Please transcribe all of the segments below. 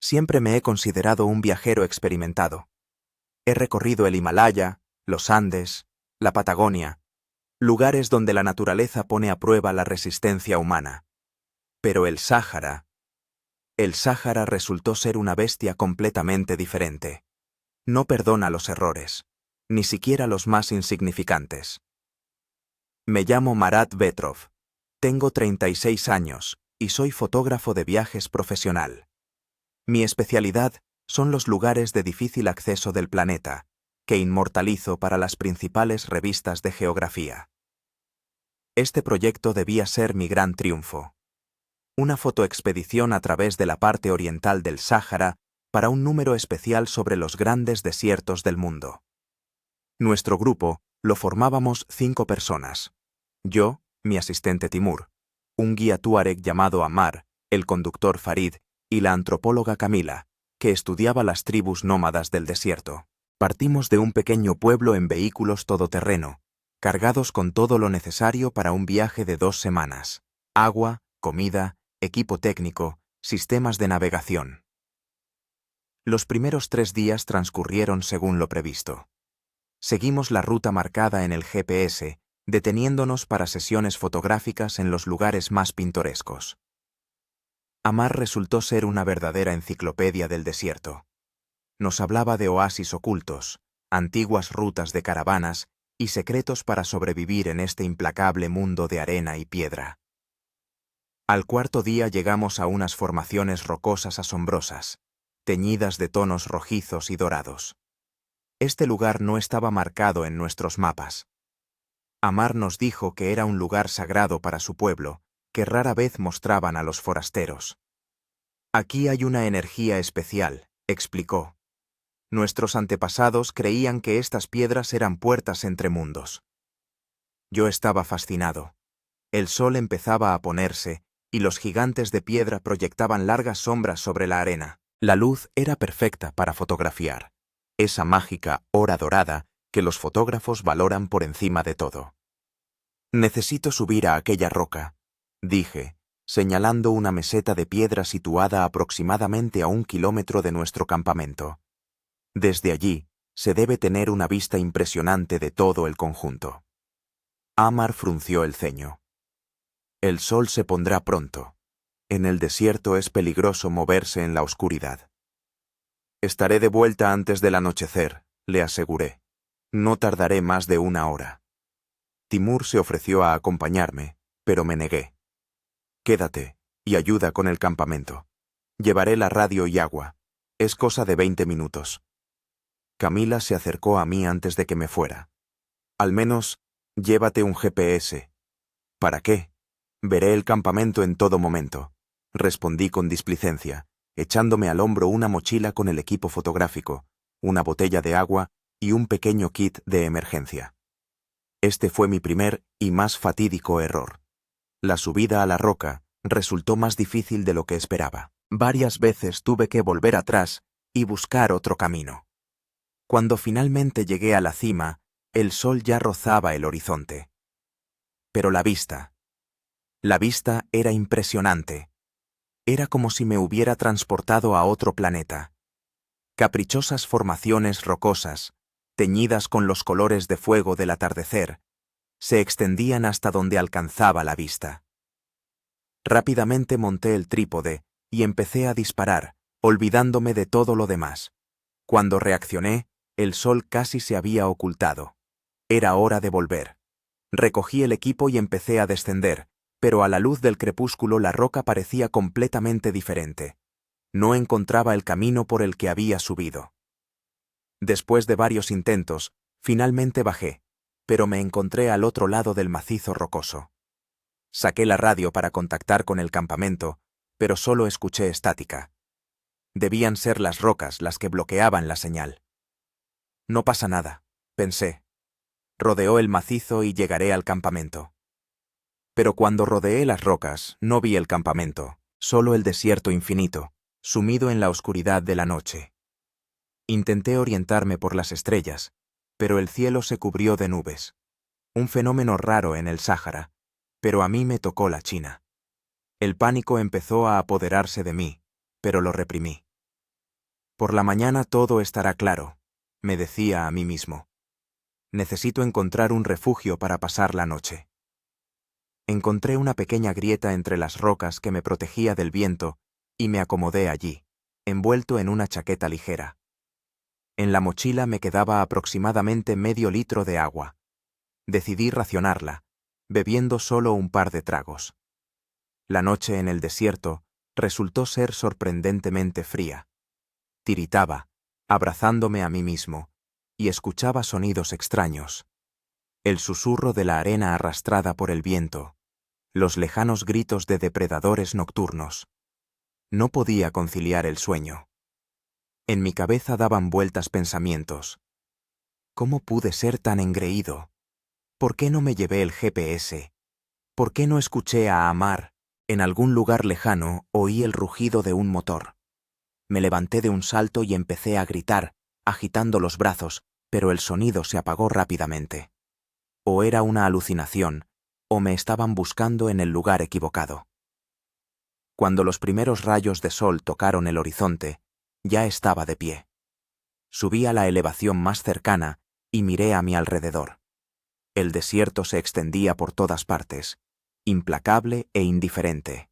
Siempre me he considerado un viajero experimentado. He recorrido el Himalaya, los Andes, la Patagonia, lugares donde la naturaleza pone a prueba la resistencia humana. Pero el Sáhara resultó ser una bestia completamente diferente. No perdona los errores, ni siquiera los más insignificantes. Me llamo Marat Vetrov, tengo 36 años y soy fotógrafo de viajes profesional. Mi especialidad son los lugares de difícil acceso del planeta, que inmortalizo para las principales revistas de geografía. Este proyecto debía ser mi gran triunfo. Una fotoexpedición a través de la parte oriental del Sáhara para un número especial sobre los grandes desiertos del mundo. Nuestro grupo lo formábamos 5 personas. Yo, mi asistente Timur, un guía tuareg llamado Ammar, el conductor Farid y la antropóloga Camila, que estudiaba las tribus nómadas del desierto. Partimos de un pequeño pueblo en vehículos todoterreno, cargados con todo lo necesario para un viaje de 2 semanas: agua, comida, equipo técnico, sistemas de navegación. Los primeros 3 días transcurrieron según lo previsto. Seguimos la ruta marcada en el GPS, deteniéndonos para sesiones fotográficas en los lugares más pintorescos. Ammar resultó ser una verdadera enciclopedia del desierto. Nos hablaba de oasis ocultos, antiguas rutas de caravanas y secretos para sobrevivir en este implacable mundo de arena y piedra. Al 4.º día llegamos a unas formaciones rocosas asombrosas, teñidas de tonos rojizos y dorados. Este lugar no estaba marcado en nuestros mapas. Ammar nos dijo que era un lugar sagrado para su pueblo, que rara vez mostraban a los forasteros. Aquí hay una energía especial, explicó. Nuestros antepasados creían que estas piedras eran puertas entre mundos. Yo estaba fascinado. El sol empezaba a ponerse, y los gigantes de piedra proyectaban largas sombras sobre la arena. La luz era perfecta para fotografiar, esa mágica hora dorada que los fotógrafos valoran por encima de todo. Necesito subir a aquella roca, dije, señalando una meseta de piedra situada aproximadamente a 1 kilómetro de nuestro campamento. Desde allí, se debe tener una vista impresionante de todo el conjunto. Ammar frunció el ceño. El sol se pondrá pronto. En el desierto es peligroso moverse en la oscuridad. Estaré de vuelta antes del anochecer, le aseguré. No tardaré más de 1 hora. Timur se ofreció a acompañarme, pero me negué. Quédate y ayuda con el campamento. Llevaré la radio y agua. Es cosa de 20 minutos. Camila se acercó a mí antes de que me fuera. Al menos, llévate un GPS. ¿Para qué? Veré el campamento en todo momento, respondí con displicencia, echándome al hombro una mochila con el equipo fotográfico, una botella de agua y un pequeño kit de emergencia. Este fue mi primer y más fatídico error. La subida a la roca resultó más difícil de lo que esperaba. Varias veces tuve que volver atrás y buscar otro camino. Cuando finalmente llegué a la cima, el sol ya rozaba el horizonte. Pero la vista era impresionante. Era como si me hubiera transportado a otro planeta. Caprichosas formaciones rocosas, teñidas con los colores de fuego del atardecer, se extendían hasta donde alcanzaba la vista. Rápidamente monté el trípode y empecé a disparar, olvidándome de todo lo demás. Cuando reaccioné, el sol casi se había ocultado. Era hora de volver. Recogí el equipo y empecé a descender, pero a la luz del crepúsculo la roca parecía completamente diferente. No encontraba el camino por el que había subido. Después de varios intentos, finalmente bajé, pero me encontré al otro lado del macizo rocoso. Saqué la radio para contactar con el campamento, pero solo escuché estática. Debían ser las rocas las que bloqueaban la señal. No pasa nada, pensé. Rodeo el macizo y llegaré al campamento. Pero cuando rodeé las rocas, no vi el campamento, solo el desierto infinito, sumido en la oscuridad de la noche. Intenté orientarme por las estrellas, pero el cielo se cubrió de nubes. Un fenómeno raro en el Sáhara, pero a mí me tocó la china. El pánico empezó a apoderarse de mí, pero lo reprimí. Por la mañana todo estará claro, me decía a mí mismo. Necesito encontrar un refugio para pasar la noche. Encontré una pequeña grieta entre las rocas que me protegía del viento y me acomodé allí, envuelto en una chaqueta ligera. En la mochila me quedaba aproximadamente medio litro de agua. Decidí racionarla, bebiendo solo un par de tragos. La noche en el desierto resultó ser sorprendentemente fría. Tiritaba, abrazándome a mí mismo, y escuchaba sonidos extraños. El susurro de la arena arrastrada por el viento, los lejanos gritos de depredadores nocturnos. No podía conciliar el sueño. En mi cabeza daban vueltas pensamientos. ¿Cómo pude ser tan engreído? ¿Por qué no me llevé el GPS? ¿Por qué no escuché a Amar? En algún lugar lejano oí el rugido de un motor. Me levanté de un salto y empecé a gritar, agitando los brazos, pero el sonido se apagó rápidamente. O era una alucinación, o me estaban buscando en el lugar equivocado. Cuando los primeros rayos de sol tocaron el horizonte, ya estaba de pie. Subí a la elevación más cercana y miré a mi alrededor. El desierto se extendía por todas partes, implacable e indiferente.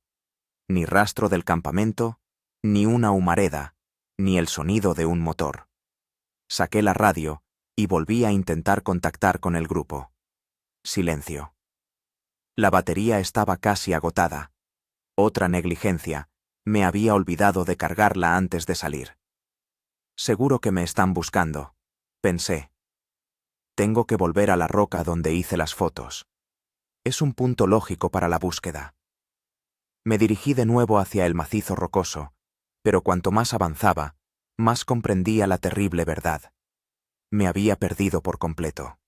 Ni rastro del campamento, ni una humareda, ni el sonido de un motor. Saqué la radio y volví a intentar contactar con el grupo. Silencio. La batería estaba casi agotada. Otra negligencia. Me había olvidado de cargarla antes de salir. Seguro que me están buscando, pensé. Tengo que volver a la roca donde hice las fotos. Es un punto lógico para la búsqueda. Me dirigí de nuevo hacia el macizo rocoso, pero cuanto más avanzaba, más comprendía la terrible verdad. Me había perdido por completo.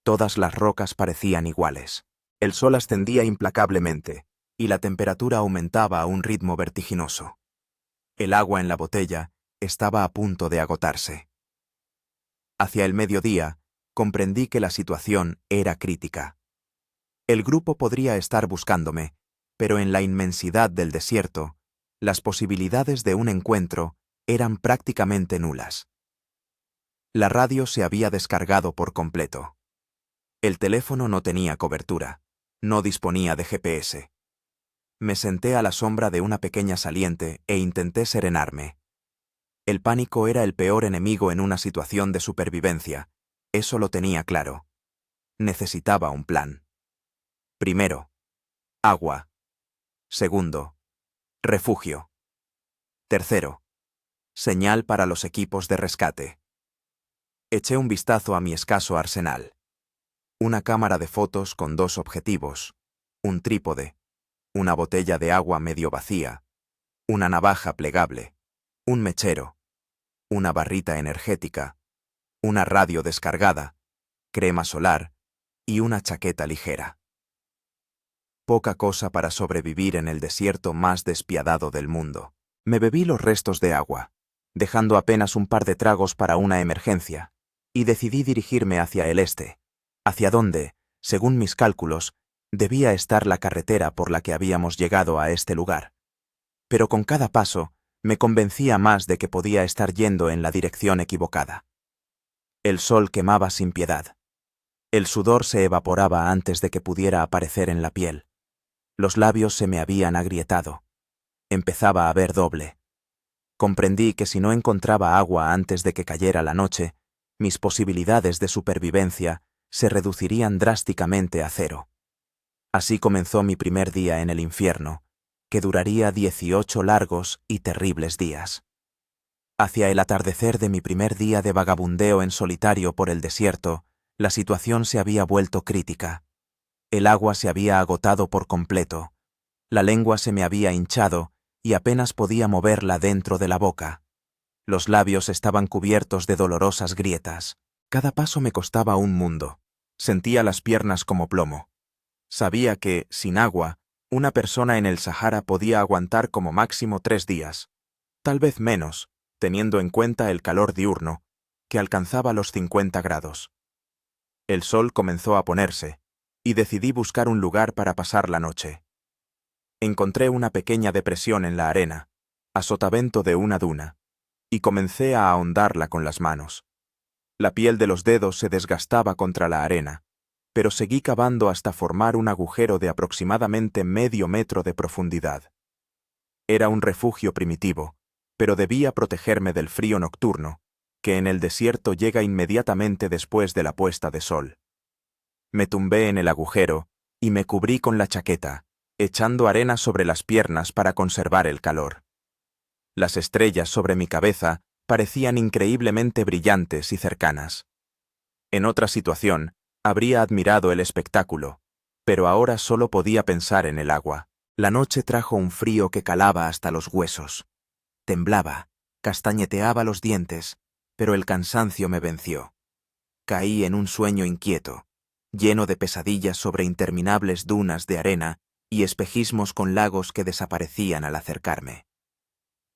Todas las rocas parecían iguales. El sol ascendía implacablemente, y la temperatura aumentaba a un ritmo vertiginoso. El agua en la botella estaba a punto de agotarse. Hacia el mediodía, comprendí que la situación era crítica. El grupo podría estar buscándome, pero en la inmensidad del desierto, las posibilidades de un encuentro eran prácticamente nulas. La radio se había descargado por completo. El teléfono no tenía cobertura, no disponía de GPS. Me senté a la sombra de una pequeña saliente e intenté serenarme. El pánico era el peor enemigo en una situación de supervivencia, eso lo tenía claro. Necesitaba un plan. Primero, agua. Segundo, refugio. Tercero, señal para los equipos de rescate. Eché un vistazo a mi escaso arsenal. Una cámara de fotos con 2 objetivos, un trípode, una botella de agua medio vacía, una navaja plegable, un mechero, una barrita energética, una radio descargada, crema solar y una chaqueta ligera. Poca cosa para sobrevivir en el desierto más despiadado del mundo. Me bebí los restos de agua, dejando apenas un par de tragos para una emergencia, y decidí dirigirme hacia el este, hacia donde, según mis cálculos, debía estar la carretera por la que habíamos llegado a este lugar. Pero con cada paso, me convencía más de que podía estar yendo en la dirección equivocada. El sol quemaba sin piedad. El sudor se evaporaba antes de que pudiera aparecer en la piel. Los labios se me habían agrietado. Empezaba a ver doble. Comprendí que si no encontraba agua antes de que cayera la noche, mis posibilidades de supervivencia se reducirían drásticamente a 0. Así comenzó mi primer día en el infierno, que duraría 18 largos y terribles días. Hacia el atardecer de mi primer día de vagabundeo en solitario por el desierto, la situación se había vuelto crítica. El agua se había agotado por completo. La lengua se me había hinchado y apenas podía moverla dentro de la boca. Los labios estaban cubiertos de dolorosas grietas. Cada paso me costaba un mundo. Sentía las piernas como plomo. Sabía que, sin agua, una persona en el Sahara podía aguantar como máximo 3 días. Tal vez menos, teniendo en cuenta el calor diurno, que alcanzaba los 50 grados. El sol comenzó a ponerse, y decidí buscar un lugar para pasar la noche. Encontré una pequeña depresión en la arena, a sotavento de una duna. y comencé a ahondarla con las manos. La piel de los dedos se desgastaba contra la arena, pero seguí cavando hasta formar un agujero de aproximadamente medio metro de profundidad. Era un refugio primitivo, pero debía protegerme del frío nocturno, que en el desierto llega inmediatamente después de la puesta de sol. Me tumbé en el agujero y me cubrí con la chaqueta, echando arena sobre las piernas para conservar el calor. Las estrellas sobre mi cabeza parecían increíblemente brillantes y cercanas. En otra situación, habría admirado el espectáculo, pero ahora solo podía pensar en el agua. La noche trajo un frío que calaba hasta los huesos. Temblaba, castañeteaba los dientes, pero el cansancio me venció. Caí en un sueño inquieto, lleno de pesadillas sobre interminables dunas de arena y espejismos con lagos que desaparecían al acercarme.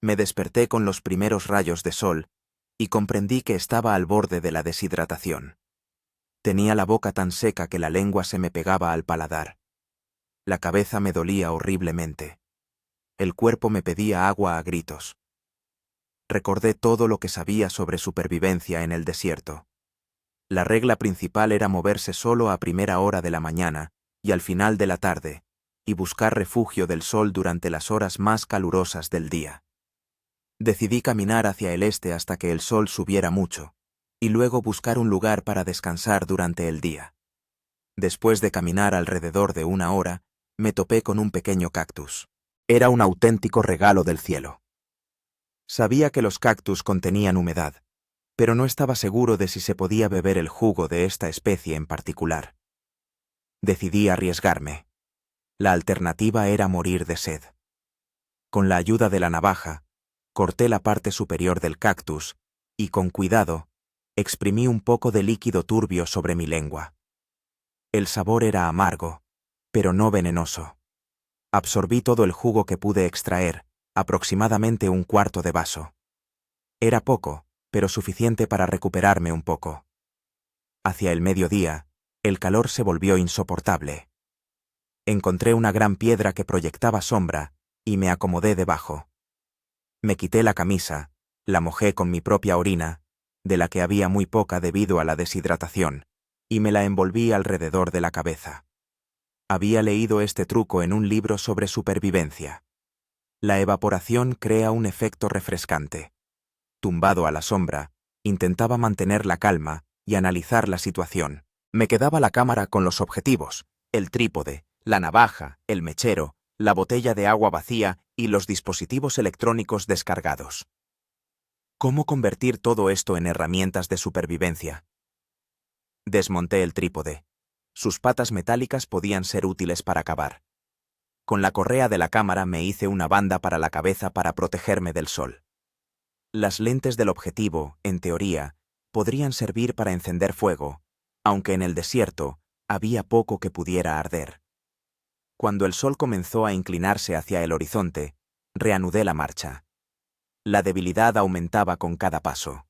Me desperté con los primeros rayos de sol y comprendí que estaba al borde de la deshidratación. Tenía la boca tan seca que la lengua se me pegaba al paladar. La cabeza me dolía horriblemente. El cuerpo me pedía agua a gritos. Recordé todo lo que sabía sobre supervivencia en el desierto. La regla principal era moverse solo a primera hora de la mañana y al final de la tarde, y buscar refugio del sol durante las horas más calurosas del día. Decidí caminar hacia el este hasta que el sol subiera mucho, y luego buscar un lugar para descansar durante el día. Después de caminar alrededor de una hora, me topé con un pequeño cactus. Era un auténtico regalo del cielo. Sabía que los cactus contenían humedad, pero no estaba seguro de si se podía beber el jugo de esta especie en particular. Decidí arriesgarme. La alternativa era morir de sed. Con la ayuda de la navaja, corté la parte superior del cactus y, con cuidado, exprimí un poco de líquido turbio sobre mi lengua. El sabor era amargo, pero no venenoso. Absorbí todo el jugo que pude extraer, aproximadamente un cuarto de vaso. Era poco, pero suficiente para recuperarme un poco. Hacia el mediodía, el calor se volvió insoportable. Encontré una gran piedra que proyectaba sombra y me acomodé debajo. Me quité la camisa, la mojé con mi propia orina, de la que había muy poca debido a la deshidratación, y me la envolví alrededor de la cabeza. Había leído este truco en un libro sobre supervivencia. La evaporación crea un efecto refrescante. Tumbado a la sombra, intentaba mantener la calma y analizar la situación. Me quedaba la cámara con los objetivos, el trípode, la navaja, el mechero, la botella de agua vacía y los dispositivos electrónicos descargados. ¿Cómo convertir todo esto en herramientas de supervivencia? Desmonté el trípode. Sus patas metálicas podían ser útiles para cavar. Con la correa de la cámara me hice una banda para la cabeza para protegerme del sol. Las lentes del objetivo, en teoría, podrían servir para encender fuego, aunque en el desierto había poco que pudiera arder. Cuando el sol comenzó a inclinarse hacia el horizonte, reanudé la marcha. La debilidad aumentaba con cada paso.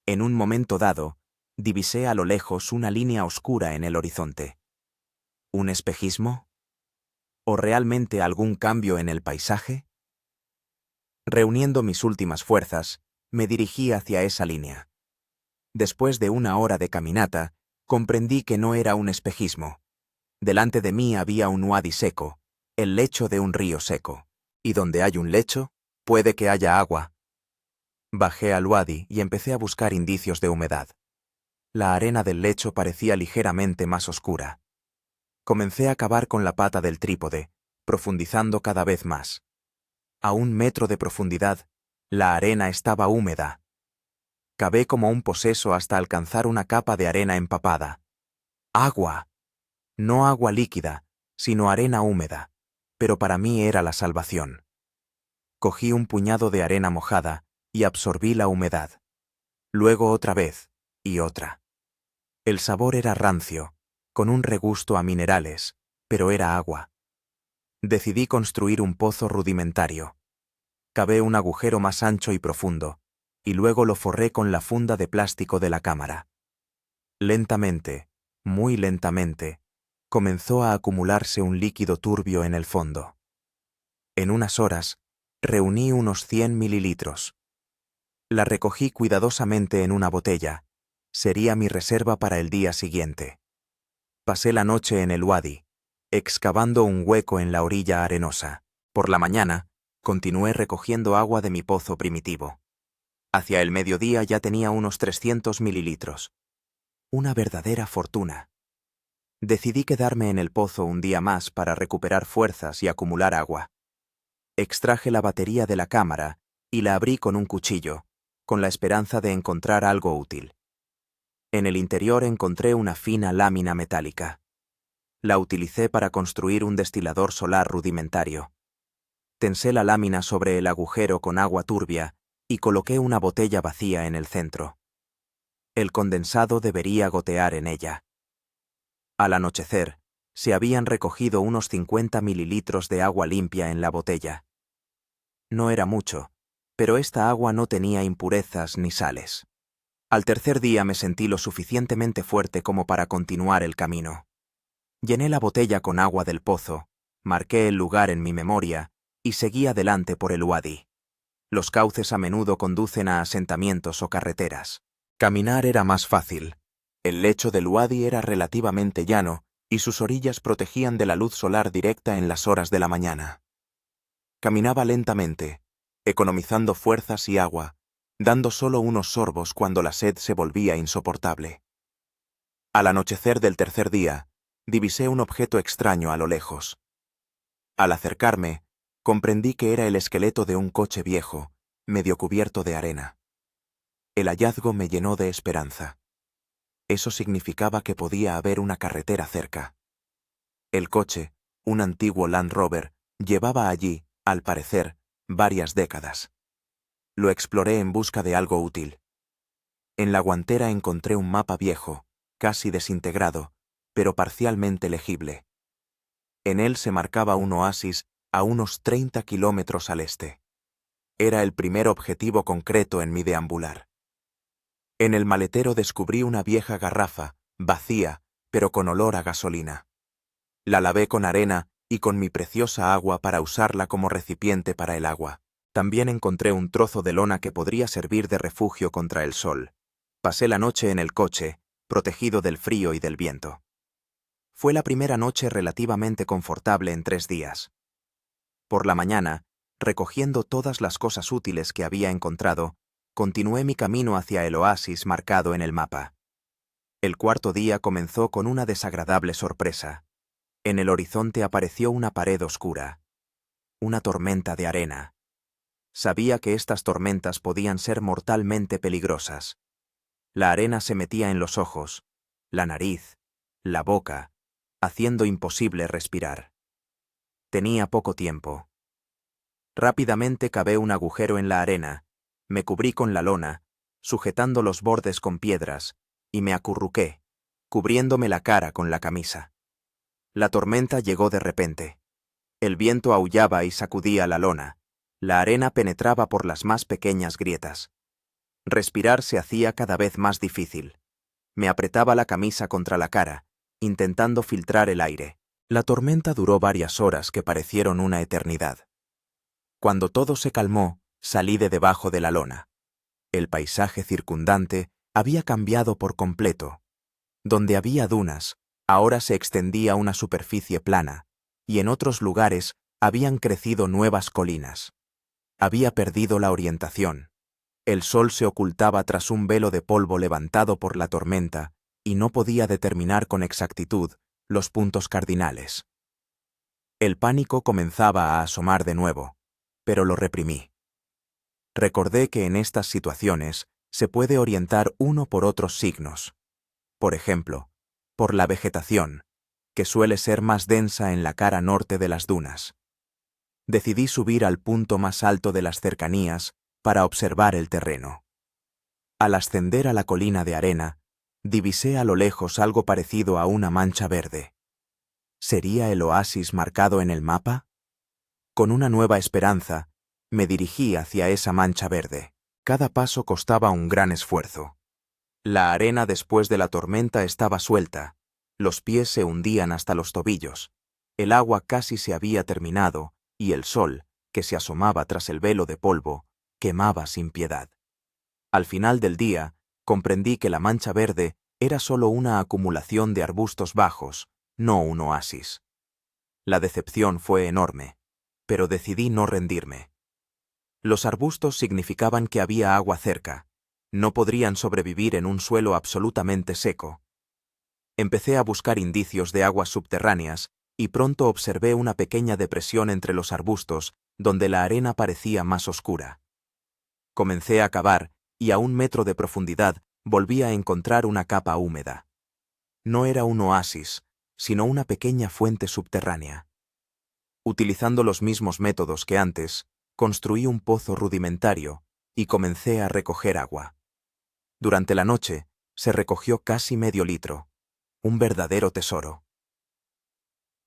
En un momento dado, divisé a lo lejos una línea oscura en el horizonte. ¿Un espejismo? ¿O realmente algún cambio en el paisaje? Reuniendo mis últimas fuerzas, me dirigí hacia esa línea. Después de una hora de caminata, comprendí que no era un espejismo. Delante de mí había un uadi seco, el lecho de un río seco. Y donde hay un lecho, puede que haya agua. Bajé al uadi y empecé a buscar indicios de humedad. La arena del lecho parecía ligeramente más oscura. Comencé a cavar con la pata del trípode, profundizando cada vez más. A 1 metro de profundidad, la arena estaba húmeda. Cavé como un poseso hasta alcanzar una capa de arena empapada. ¡Agua! No agua líquida, sino arena húmeda, pero para mí era la salvación. Cogí un puñado de arena mojada y absorbí la humedad. Luego otra vez, y otra. El sabor era rancio, con un regusto a minerales, pero era agua. Decidí construir un pozo rudimentario. Cavé un agujero más ancho y profundo, y luego lo forré con la funda de plástico de la cámara. Lentamente, muy lentamente, comenzó a acumularse un líquido turbio en el fondo. En unas horas, reuní unos 100 mililitros. La recogí cuidadosamente en una botella. Sería mi reserva para el día siguiente. Pasé la noche en el wadi, excavando un hueco en la orilla arenosa. Por la mañana, continué recogiendo agua de mi pozo primitivo. Hacia el mediodía ya tenía unos 300 mililitros. Una verdadera fortuna. Decidí quedarme en el pozo un día más para recuperar fuerzas y acumular agua. Extraje la batería de la cámara y la abrí con un cuchillo, con la esperanza de encontrar algo útil. En el interior encontré una fina lámina metálica. La utilicé para construir un destilador solar rudimentario. Tensé la lámina sobre el agujero con agua turbia y coloqué una botella vacía en el centro. El condensado debería gotear en ella. Al anochecer, se habían recogido unos 50 mililitros de agua limpia en la botella. No era mucho, pero esta agua no tenía impurezas ni sales. Al tercer día me sentí lo suficientemente fuerte como para continuar el camino. Llené la botella con agua del pozo, marqué el lugar en mi memoria y seguí adelante por el wadi. Los cauces a menudo conducen a asentamientos o carreteras. Caminar era más fácil. El lecho del wadi era relativamente llano y sus orillas protegían de la luz solar directa en las horas de la mañana. Caminaba lentamente, economizando fuerzas y agua, dando solo unos sorbos cuando la sed se volvía insoportable. Al anochecer del tercer día, divisé un objeto extraño a lo lejos. Al acercarme, comprendí que era el esqueleto de un coche viejo, medio cubierto de arena. El hallazgo me llenó de esperanza. Eso significaba que podía haber una carretera cerca. El coche, un antiguo Land Rover, llevaba allí, al parecer, varias décadas. Lo exploré en busca de algo útil. En la guantera encontré un mapa viejo, casi desintegrado, pero parcialmente legible. En él se marcaba un oasis a unos 30 kilómetros al este. Era el primer objetivo concreto en mi deambular. En el maletero descubrí una vieja garrafa, vacía, pero con olor a gasolina. La lavé con arena y con mi preciosa agua para usarla como recipiente para el agua. También encontré un trozo de lona que podría servir de refugio contra el sol. Pasé la noche en el coche, protegido del frío y del viento. Fue la primera noche relativamente confortable en 3 días. Por la mañana, recogiendo todas las cosas útiles que había encontrado, continué mi camino hacia el oasis marcado en el mapa. El cuarto día comenzó con una desagradable sorpresa. En el horizonte apareció una pared oscura. Una tormenta de arena. Sabía que estas tormentas podían ser mortalmente peligrosas. La arena se metía en los ojos, la nariz, la boca, haciendo imposible respirar. Tenía poco tiempo. Rápidamente cavé un agujero en la arena, me cubrí con la lona, sujetando los bordes con piedras, y me acurruqué, cubriéndome la cara con la camisa. La tormenta llegó de repente. El viento aullaba y sacudía la lona. La arena penetraba por las más pequeñas grietas. Respirar se hacía cada vez más difícil. Me apretaba la camisa contra la cara, intentando filtrar el aire. La tormenta duró varias horas que parecieron una eternidad. Cuando todo se calmó, salí de debajo de la lona. El paisaje circundante había cambiado por completo. Donde había dunas, ahora se extendía una superficie plana, y en otros lugares habían crecido nuevas colinas. Había perdido la orientación. El sol se ocultaba tras un velo de polvo levantado por la tormenta, y no podía determinar con exactitud los puntos cardinales. El pánico comenzaba a asomar de nuevo, pero lo reprimí. Recordé que en estas situaciones se puede orientar uno por otros signos. Por ejemplo, por la vegetación, que suele ser más densa en la cara norte de las dunas. Decidí subir al punto más alto de las cercanías para observar el terreno. Al ascender a la colina de arena, divisé a lo lejos algo parecido a una mancha verde. ¿Sería el oasis marcado en el mapa? Con una nueva esperanza, me dirigí hacia esa mancha verde. Cada paso costaba un gran esfuerzo. La arena después de la tormenta estaba suelta, los pies se hundían hasta los tobillos, el agua casi se había terminado y el sol, que se asomaba tras el velo de polvo, quemaba sin piedad. Al final del día, comprendí que la mancha verde era solo una acumulación de arbustos bajos, no un oasis. La decepción fue enorme, pero decidí no rendirme. Los arbustos significaban que había agua cerca. No podrían sobrevivir en un suelo absolutamente seco. Empecé a buscar indicios de aguas subterráneas y pronto observé una pequeña depresión entre los arbustos donde la arena parecía más oscura. Comencé a cavar y a 1 metro de profundidad volví a encontrar una capa húmeda. No era un oasis, sino una pequeña fuente subterránea. Utilizando los mismos métodos que antes, construí un pozo rudimentario y comencé a recoger agua. Durante la noche, se recogió casi medio litro. Un verdadero tesoro.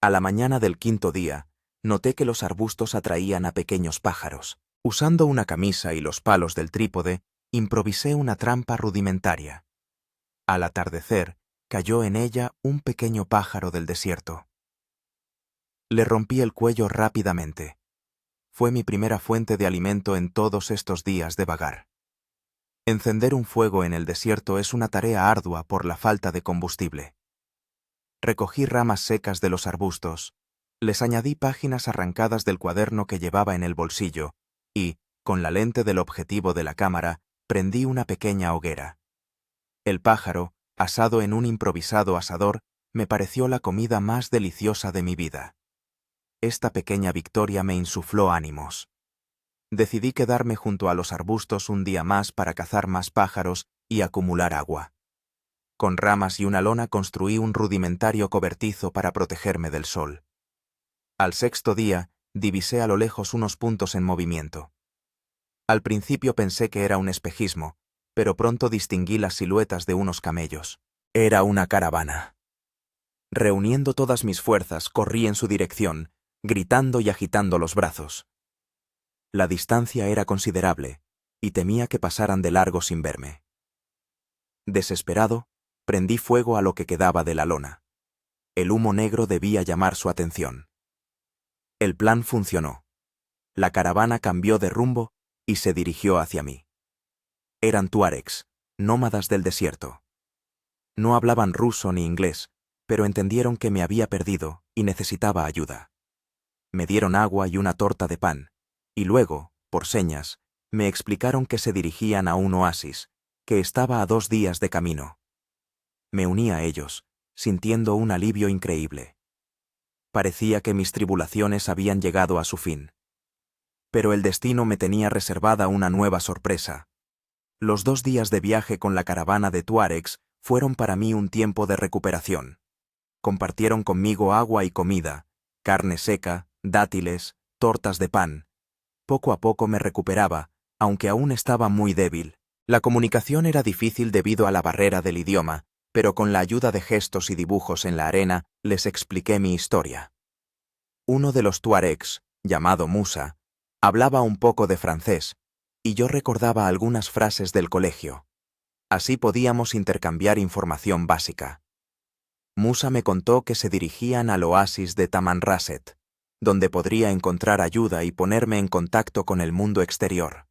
A la mañana del 5.º día, noté que los arbustos atraían a pequeños pájaros. Usando una camisa y los palos del trípode, improvisé una trampa rudimentaria. Al atardecer, cayó en ella un pequeño pájaro del desierto. Le rompí el cuello rápidamente. Fue mi primera fuente de alimento en todos estos días de vagar. Encender un fuego en el desierto es una tarea ardua por la falta de combustible. Recogí ramas secas de los arbustos, les añadí páginas arrancadas del cuaderno que llevaba en el bolsillo y, con la lente del objetivo de la cámara, prendí una pequeña hoguera. El pájaro, asado en un improvisado asador, me pareció la comida más deliciosa de mi vida. Esta pequeña victoria me insufló ánimos. Decidí quedarme junto a los arbustos un día más para cazar más pájaros y acumular agua. Con ramas y una lona construí un rudimentario cobertizo para protegerme del sol. Al 6.º día, divisé a lo lejos unos puntos en movimiento. Al principio pensé que era un espejismo, pero pronto distinguí las siluetas de unos camellos. Era una caravana. Reuniendo todas mis fuerzas, corrí en su dirección, gritando y agitando los brazos. La distancia era considerable, y temía que pasaran de largo sin verme. Desesperado, prendí fuego a lo que quedaba de la lona. El humo negro debía llamar su atención. El plan funcionó. La caravana cambió de rumbo y se dirigió hacia mí. Eran tuaregs, nómadas del desierto. No hablaban ruso ni inglés, pero entendieron que me había perdido y necesitaba ayuda. Me dieron agua y una torta de pan, y luego, por señas, me explicaron que se dirigían a un oasis, que estaba a 2 días de camino. Me uní a ellos, sintiendo un alivio increíble. Parecía que mis tribulaciones habían llegado a su fin. Pero el destino me tenía reservada una nueva sorpresa. Los 2 días de viaje con la caravana de tuaregs fueron para mí un tiempo de recuperación. Compartieron conmigo agua y comida, carne seca, dátiles, tortas de pan. Poco a poco me recuperaba, aunque aún estaba muy débil. La comunicación era difícil debido a la barrera del idioma, pero con la ayuda de gestos y dibujos en la arena les expliqué mi historia. Uno de los tuaregs, llamado Musa, hablaba un poco de francés, y yo recordaba algunas frases del colegio. Así podíamos intercambiar información básica. Musa me contó que se dirigían al oasis de Tamanrasset, donde podría encontrar ayuda y ponerme en contacto con el mundo exterior.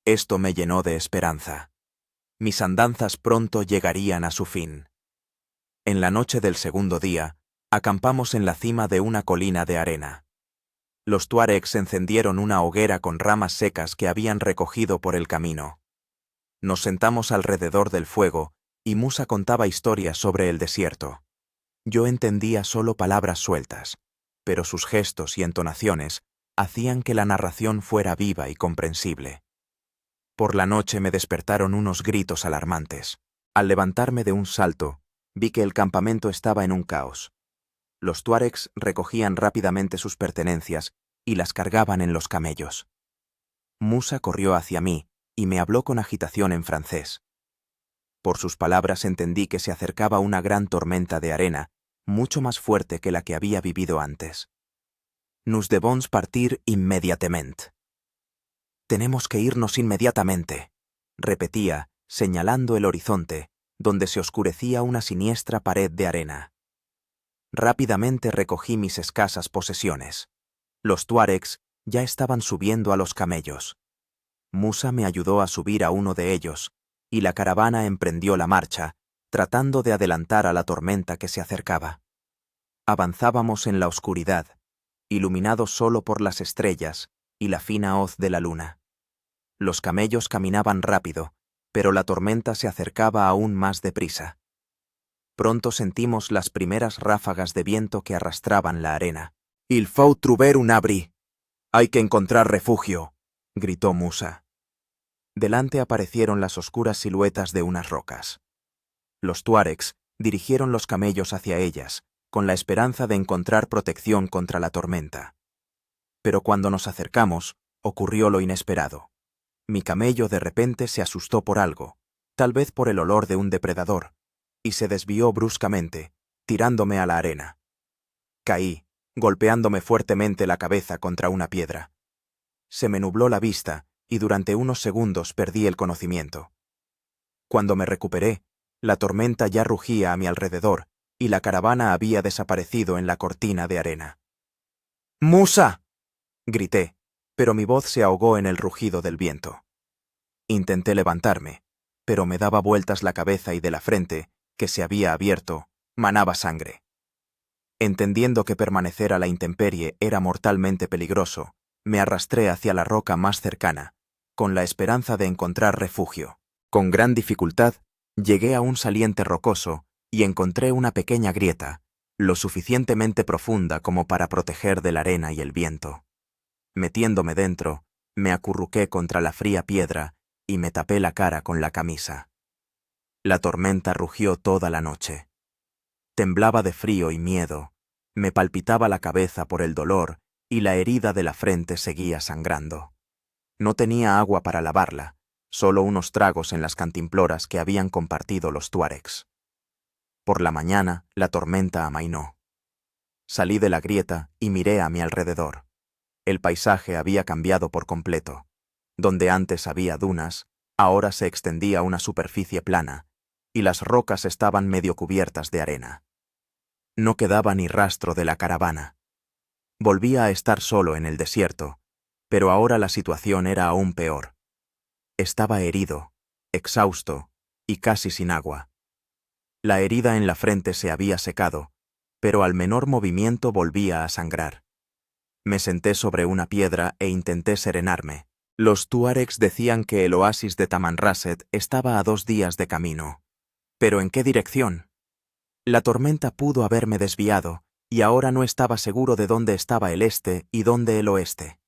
Esto me llenó de esperanza. Mis andanzas pronto llegarían a su fin. En la noche del 2.º día, acampamos en la cima de una colina de arena. Los tuaregs encendieron una hoguera con ramas secas que habían recogido por el camino. Nos sentamos alrededor del fuego y Musa contaba historias sobre el desierto. Yo entendía solo palabras sueltas, pero sus gestos y entonaciones hacían que la narración fuera viva y comprensible. Por la noche me despertaron unos gritos alarmantes. Al levantarme de un salto, vi que el campamento estaba en un caos. Los tuaregs recogían rápidamente sus pertenencias y las cargaban en los camellos. Musa corrió hacia mí y me habló con agitación en francés. Por sus palabras entendí que se acercaba una gran tormenta de arena, mucho más fuerte que la que había vivido antes. Nous devons partir immédiatement. Tenemos que irnos inmediatamente, repetía, señalando el horizonte, donde se oscurecía una siniestra pared de arena. Rápidamente recogí mis escasas posesiones. Los tuaregs ya estaban subiendo a los camellos. Musa me ayudó a subir a uno de ellos, y la caravana emprendió la marcha, tratando de adelantar a la tormenta que se acercaba. Avanzábamos en la oscuridad, iluminados solo por las estrellas y la fina hoz de la luna. Los camellos caminaban rápido, pero la tormenta se acercaba aún más deprisa. Pronto sentimos las primeras ráfagas de viento que arrastraban la arena. «Il faut trouver un abri». «Hay que encontrar refugio», gritó Musa. Delante aparecieron las oscuras siluetas de unas rocas. Los tuaregs dirigieron los camellos hacia ellas, con la esperanza de encontrar protección contra la tormenta. Pero cuando nos acercamos, ocurrió lo inesperado. Mi camello de repente se asustó por algo, tal vez por el olor de un depredador, y se desvió bruscamente, tirándome a la arena. Caí, golpeándome fuertemente la cabeza contra una piedra. Se me nubló la vista y durante unos segundos perdí el conocimiento. Cuando me recuperé, la tormenta ya rugía a mi alrededor y la caravana había desaparecido en la cortina de arena. «¡Musa!», grité, pero mi voz se ahogó en el rugido del viento. Intenté levantarme, pero me daba vueltas la cabeza y de la frente, que se había abierto, manaba sangre. Entendiendo que permanecer a la intemperie era mortalmente peligroso, me arrastré hacia la roca más cercana, con la esperanza de encontrar refugio. Con gran dificultad, llegué a un saliente rocoso y encontré una pequeña grieta, lo suficientemente profunda como para proteger de la arena y el viento. Metiéndome dentro, me acurruqué contra la fría piedra y me tapé la cara con la camisa. La tormenta rugió toda la noche. Temblaba de frío y miedo, me palpitaba la cabeza por el dolor y la herida de la frente seguía sangrando. No tenía agua para lavarla, solo unos tragos en las cantimploras que habían compartido los tuaregs. Por la mañana, la tormenta amainó. Salí de la grieta y miré a mi alrededor. El paisaje había cambiado por completo. Donde antes había dunas, ahora se extendía una superficie plana, y las rocas estaban medio cubiertas de arena. No quedaba ni rastro de la caravana. Volvía a estar solo en el desierto, pero ahora la situación era aún peor. Estaba herido, exhausto y casi sin agua. La herida en la frente se había secado, pero al menor movimiento volvía a sangrar. Me senté sobre una piedra e intenté serenarme. Los tuaregs decían que el oasis de Tamanrasset estaba a 2 días de camino. ¿Pero en qué dirección? La tormenta pudo haberme desviado, y ahora no estaba seguro de dónde estaba el este y dónde el oeste.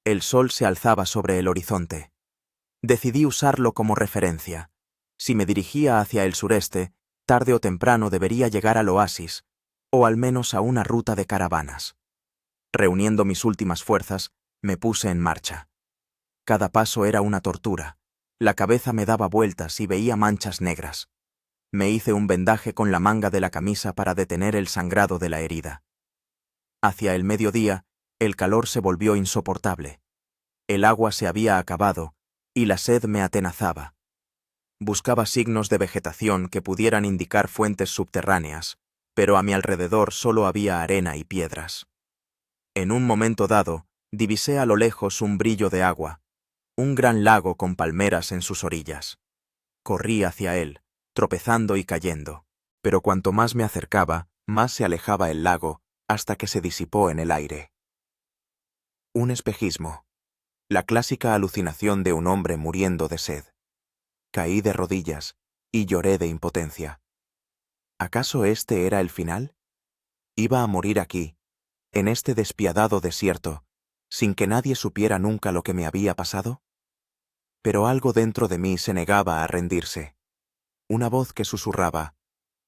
El sol se alzaba sobre el horizonte. Decidí usarlo como referencia. Si me dirigía hacia el sureste, tarde o temprano debería llegar al oasis, o al menos a una ruta de caravanas. Reuniendo mis últimas fuerzas, me puse en marcha. Cada paso era una tortura. La cabeza me daba vueltas y veía manchas negras. Me hice un vendaje con la manga de la camisa para detener el sangrado de la herida. Hacia el mediodía, el calor se volvió insoportable. El agua se había acabado y la sed me atenazaba. Buscaba signos de vegetación que pudieran indicar fuentes subterráneas, pero a mi alrededor solo había arena y piedras. En un momento dado, divisé a lo lejos un brillo de agua, un gran lago con palmeras en sus orillas. Corrí hacia él, tropezando y cayendo, pero cuanto más me acercaba, más se alejaba el lago, hasta que se disipó en el aire. Un espejismo. La clásica alucinación de un hombre muriendo de sed. Caí de rodillas y lloré de impotencia. ¿Acaso este era el final? ¿Iba a morir aquí, en este despiadado desierto, sin que nadie supiera nunca lo que me había pasado? Pero algo dentro de mí se negaba a rendirse. Una voz que susurraba: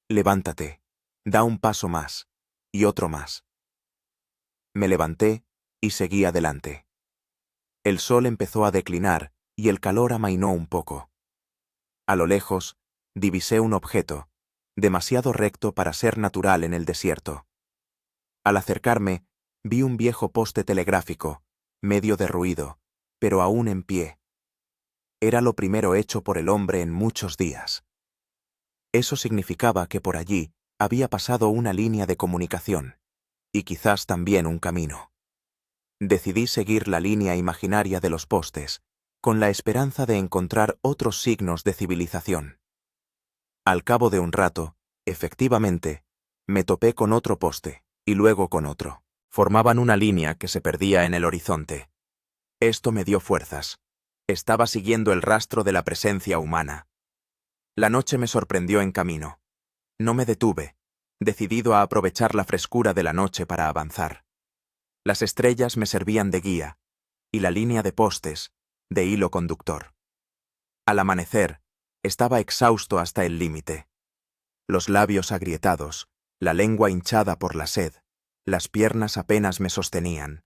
«Levántate, da un paso más, y otro más». Me levanté y seguí adelante. El sol empezó a declinar y el calor amainó un poco. A lo lejos, divisé un objeto, demasiado recto para ser natural en el desierto. Al acercarme, vi un viejo poste telegráfico, medio derruido, pero aún en pie. Era lo primero hecho por el hombre en muchos días. Eso significaba que por allí había pasado una línea de comunicación, y quizás también un camino. Decidí seguir la línea imaginaria de los postes, con la esperanza de encontrar otros signos de civilización. Al cabo de un rato, efectivamente, me topé con otro poste, y luego con otro. Formaban una línea que se perdía en el horizonte. Esto me dio fuerzas. Estaba siguiendo el rastro de la presencia humana. La noche me sorprendió en camino. No me detuve, decidido a aprovechar la frescura de la noche para avanzar. Las estrellas me servían de guía, y la línea de postes, de hilo conductor. Al amanecer, estaba exhausto hasta el límite. Los labios agrietados, la lengua hinchada por la sed, las piernas apenas me sostenían.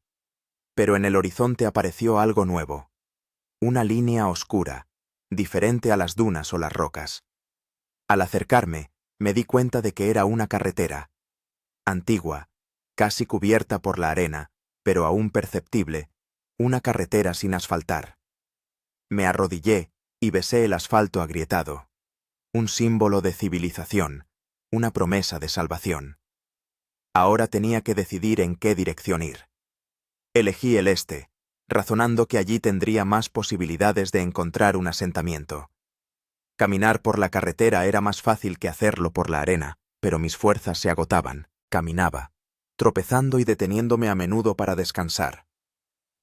Pero en el horizonte apareció algo nuevo. Una línea oscura, diferente a las dunas o las rocas. Al acercarme, me di cuenta de que era una carretera. Antigua, casi cubierta por la arena, pero aún perceptible, una carretera sin asfaltar. Me arrodillé y besé el asfalto agrietado. Un símbolo de civilización, una promesa de salvación. Ahora tenía que decidir en qué dirección ir. Elegí el este, razonando que allí tendría más posibilidades de encontrar un asentamiento. Caminar por la carretera era más fácil que hacerlo por la arena, pero mis fuerzas se agotaban. Caminaba, tropezando y deteniéndome a menudo para descansar.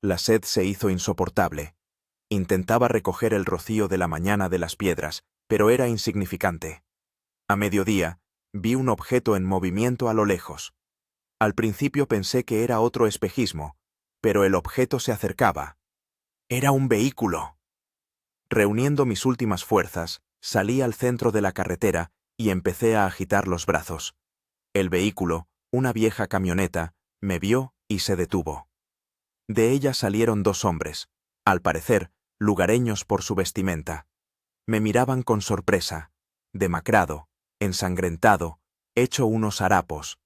La sed se hizo insoportable. Intentaba recoger el rocío de la mañana de las piedras, pero era insignificante. A mediodía, vi un objeto en movimiento a lo lejos. Al principio pensé que era otro espejismo, pero el objeto se acercaba. Era un vehículo. Reuniendo mis últimas fuerzas, salí al centro de la carretera y empecé a agitar los brazos. El vehículo, una vieja camioneta, me vio y se detuvo. De ella salieron dos hombres, al parecer, lugareños por su vestimenta. Me miraban con sorpresa, demacrado, ensangrentado, hecho unos harapos.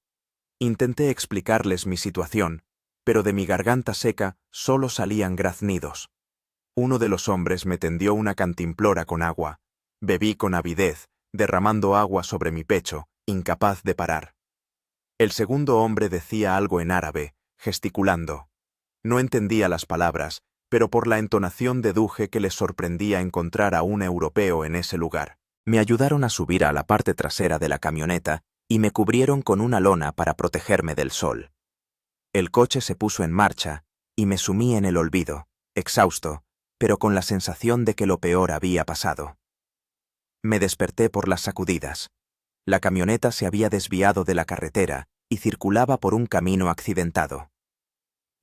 Intenté explicarles mi situación, pero de mi garganta seca solo salían graznidos. Uno de los hombres me tendió una cantimplora con agua. Bebí con avidez, derramando agua sobre mi pecho, incapaz de parar. El segundo hombre decía algo en árabe, gesticulando. No entendía las palabras, pero por la entonación deduje que les sorprendía encontrar a un europeo en ese lugar. Me ayudaron a subir a la parte trasera de la camioneta y me cubrieron con una lona para protegerme del sol. El coche se puso en marcha y me sumí en el olvido, exhausto, pero con la sensación de que lo peor había pasado. Me desperté por las sacudidas. La camioneta se había desviado de la carretera y circulaba por un camino accidentado.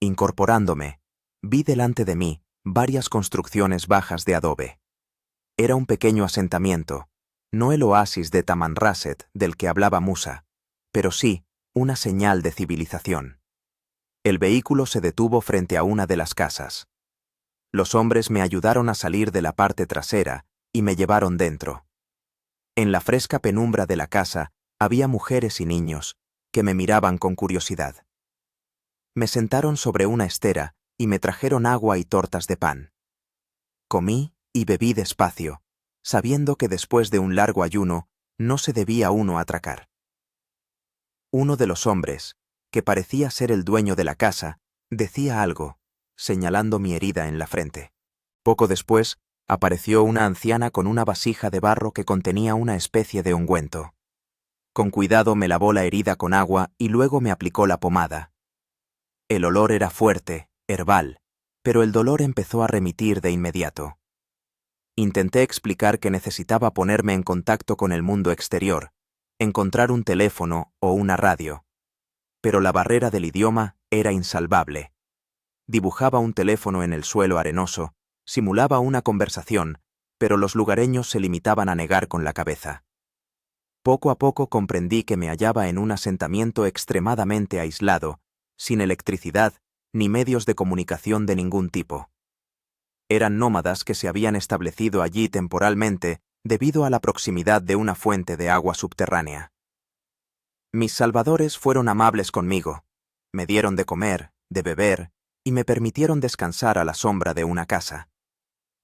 Incorporándome, vi delante de mí varias construcciones bajas de adobe. Era un pequeño asentamiento, no el oasis de Tamanrasset del que hablaba Musa, pero sí una señal de civilización. El vehículo se detuvo frente a una de las casas. Los hombres me ayudaron a salir de la parte trasera y me llevaron dentro. En la fresca penumbra de la casa había mujeres y niños que me miraban con curiosidad. Me sentaron sobre una estera y me trajeron agua y tortas de pan. Comí y bebí despacio, sabiendo que después de un largo ayuno no se debía uno atracar. Uno de los hombres, que parecía ser el dueño de la casa, decía algo, señalando mi herida en la frente. Poco después, apareció una anciana con una vasija de barro que contenía una especie de ungüento. Con cuidado me lavó la herida con agua y luego me aplicó la pomada. El olor era fuerte, herbal, pero el dolor empezó a remitir de inmediato. Intenté explicar que necesitaba ponerme en contacto con el mundo exterior, encontrar un teléfono o una radio. Pero la barrera del idioma era insalvable. Dibujaba un teléfono en el suelo arenoso, simulaba una conversación, pero los lugareños se limitaban a negar con la cabeza. Poco a poco comprendí que me hallaba en un asentamiento extremadamente aislado, sin electricidad ni medios de comunicación de ningún tipo. Eran nómadas que se habían establecido allí temporalmente debido a la proximidad de una fuente de agua subterránea. Mis salvadores fueron amables conmigo, me dieron de comer, de beber, y me permitieron descansar a la sombra de una casa.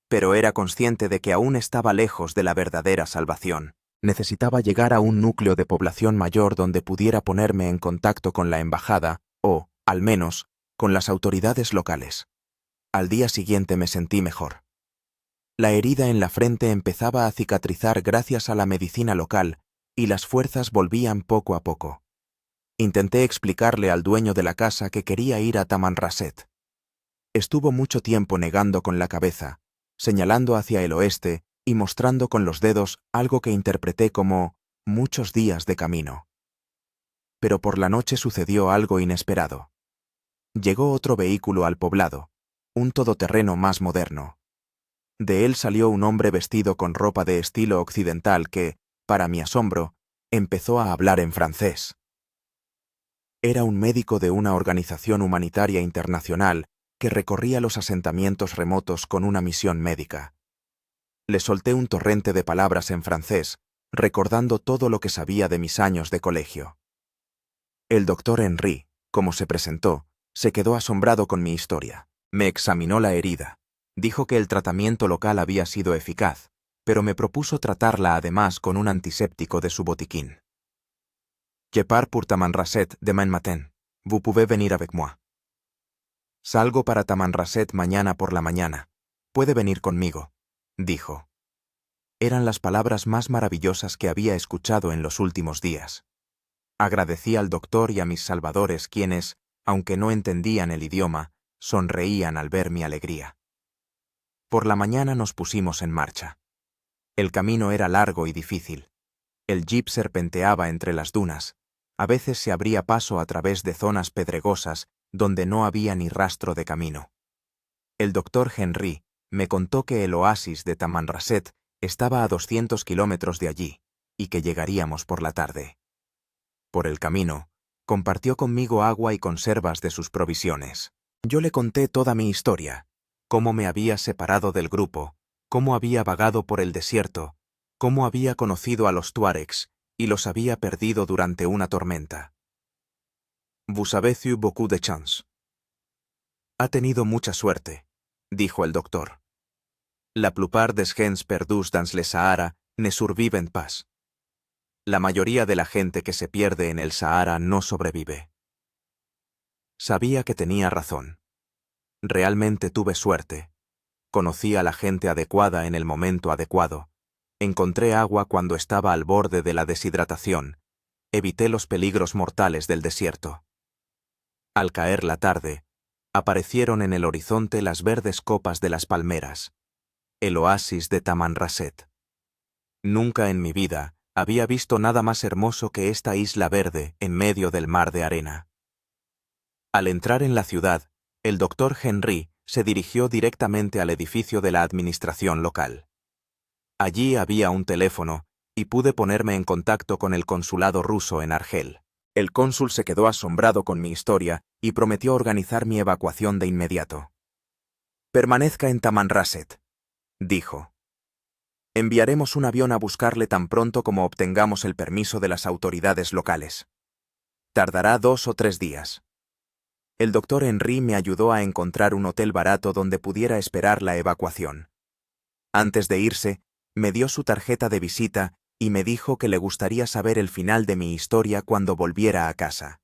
Pero era consciente de que aún estaba lejos de la verdadera salvación. Necesitaba llegar a un núcleo de población mayor donde pudiera ponerme en contacto con la embajada o, al menos, con las autoridades locales. Al día siguiente me sentí mejor. La herida en la frente empezaba a cicatrizar gracias a la medicina local y las fuerzas volvían poco a poco. Intenté explicarle al dueño de la casa que quería ir a Tamanrasset. Estuvo mucho tiempo negando con la cabeza, señalando hacia el oeste y mostrando con los dedos algo que interpreté como muchos días de camino. Pero por la noche sucedió algo inesperado. Llegó otro vehículo al poblado, un todoterreno más moderno. De él salió un hombre vestido con ropa de estilo occidental que, para mi asombro, empezó a hablar en francés. Era un médico de una organización humanitaria internacional que recorría los asentamientos remotos con una misión médica. Le solté un torrente de palabras en francés, recordando todo lo que sabía de mis años de colegio. El doctor Henry, como se presentó, se quedó asombrado con mi historia. Me examinó la herida. Dijo que el tratamiento local había sido eficaz, pero me propuso tratarla además con un antiséptico de su botiquín. Je pars pour Tamanrasset demain matin. Vous pouvez venir avec moi. Salgo para Tamanrasset mañana por la mañana. Puede venir conmigo, dijo. Eran las palabras más maravillosas que había escuchado en los últimos días. Agradecí al doctor y a mis salvadores quienes, aunque no entendían el idioma, sonreían al ver mi alegría. Por la mañana nos pusimos en marcha. El camino era largo y difícil. El jeep serpenteaba entre las dunas. A veces se abría paso a través de zonas pedregosas donde no había ni rastro de camino. El doctor Henry me contó que el oasis de Tamanrasset estaba a 200 kilómetros de allí y que llegaríamos por la tarde. Por el camino, compartió conmigo agua y conservas de sus provisiones. Yo le conté toda mi historia, cómo me había separado del grupo, cómo había vagado por el desierto, cómo había conocido a los tuaregs y los había perdido durante una tormenta. Vous avez eu beaucoup de chance. Ha tenido mucha suerte, dijo el doctor. La plupart des gens perdus dans le Sahara ne survivent pas. La mayoría de la gente que se pierde en el Sahara no sobrevive. Sabía que tenía razón. Realmente tuve suerte. Conocí a la gente adecuada en el momento adecuado. Encontré agua cuando estaba al borde de la deshidratación. Evité los peligros mortales del desierto. Al caer la tarde, aparecieron en el horizonte las verdes copas de las palmeras. El oasis de Tamanrasset. Nunca en mi vida había visto nada más hermoso que esta isla verde en medio del mar de arena. Al entrar en la ciudad, el doctor Henry se dirigió directamente al edificio de la administración local. Allí había un teléfono y pude ponerme en contacto con el consulado ruso en Argel. El cónsul se quedó asombrado con mi historia y prometió organizar mi evacuación de inmediato. Permanezca en Tamanrasset, dijo. Enviaremos un avión a buscarle tan pronto como obtengamos el permiso de las autoridades locales. Tardará 2 o 3 días. El doctor Henry me ayudó a encontrar un hotel barato donde pudiera esperar la evacuación. Antes de irse, me dio su tarjeta de visita y me dijo que le gustaría saber el final de mi historia cuando volviera a casa.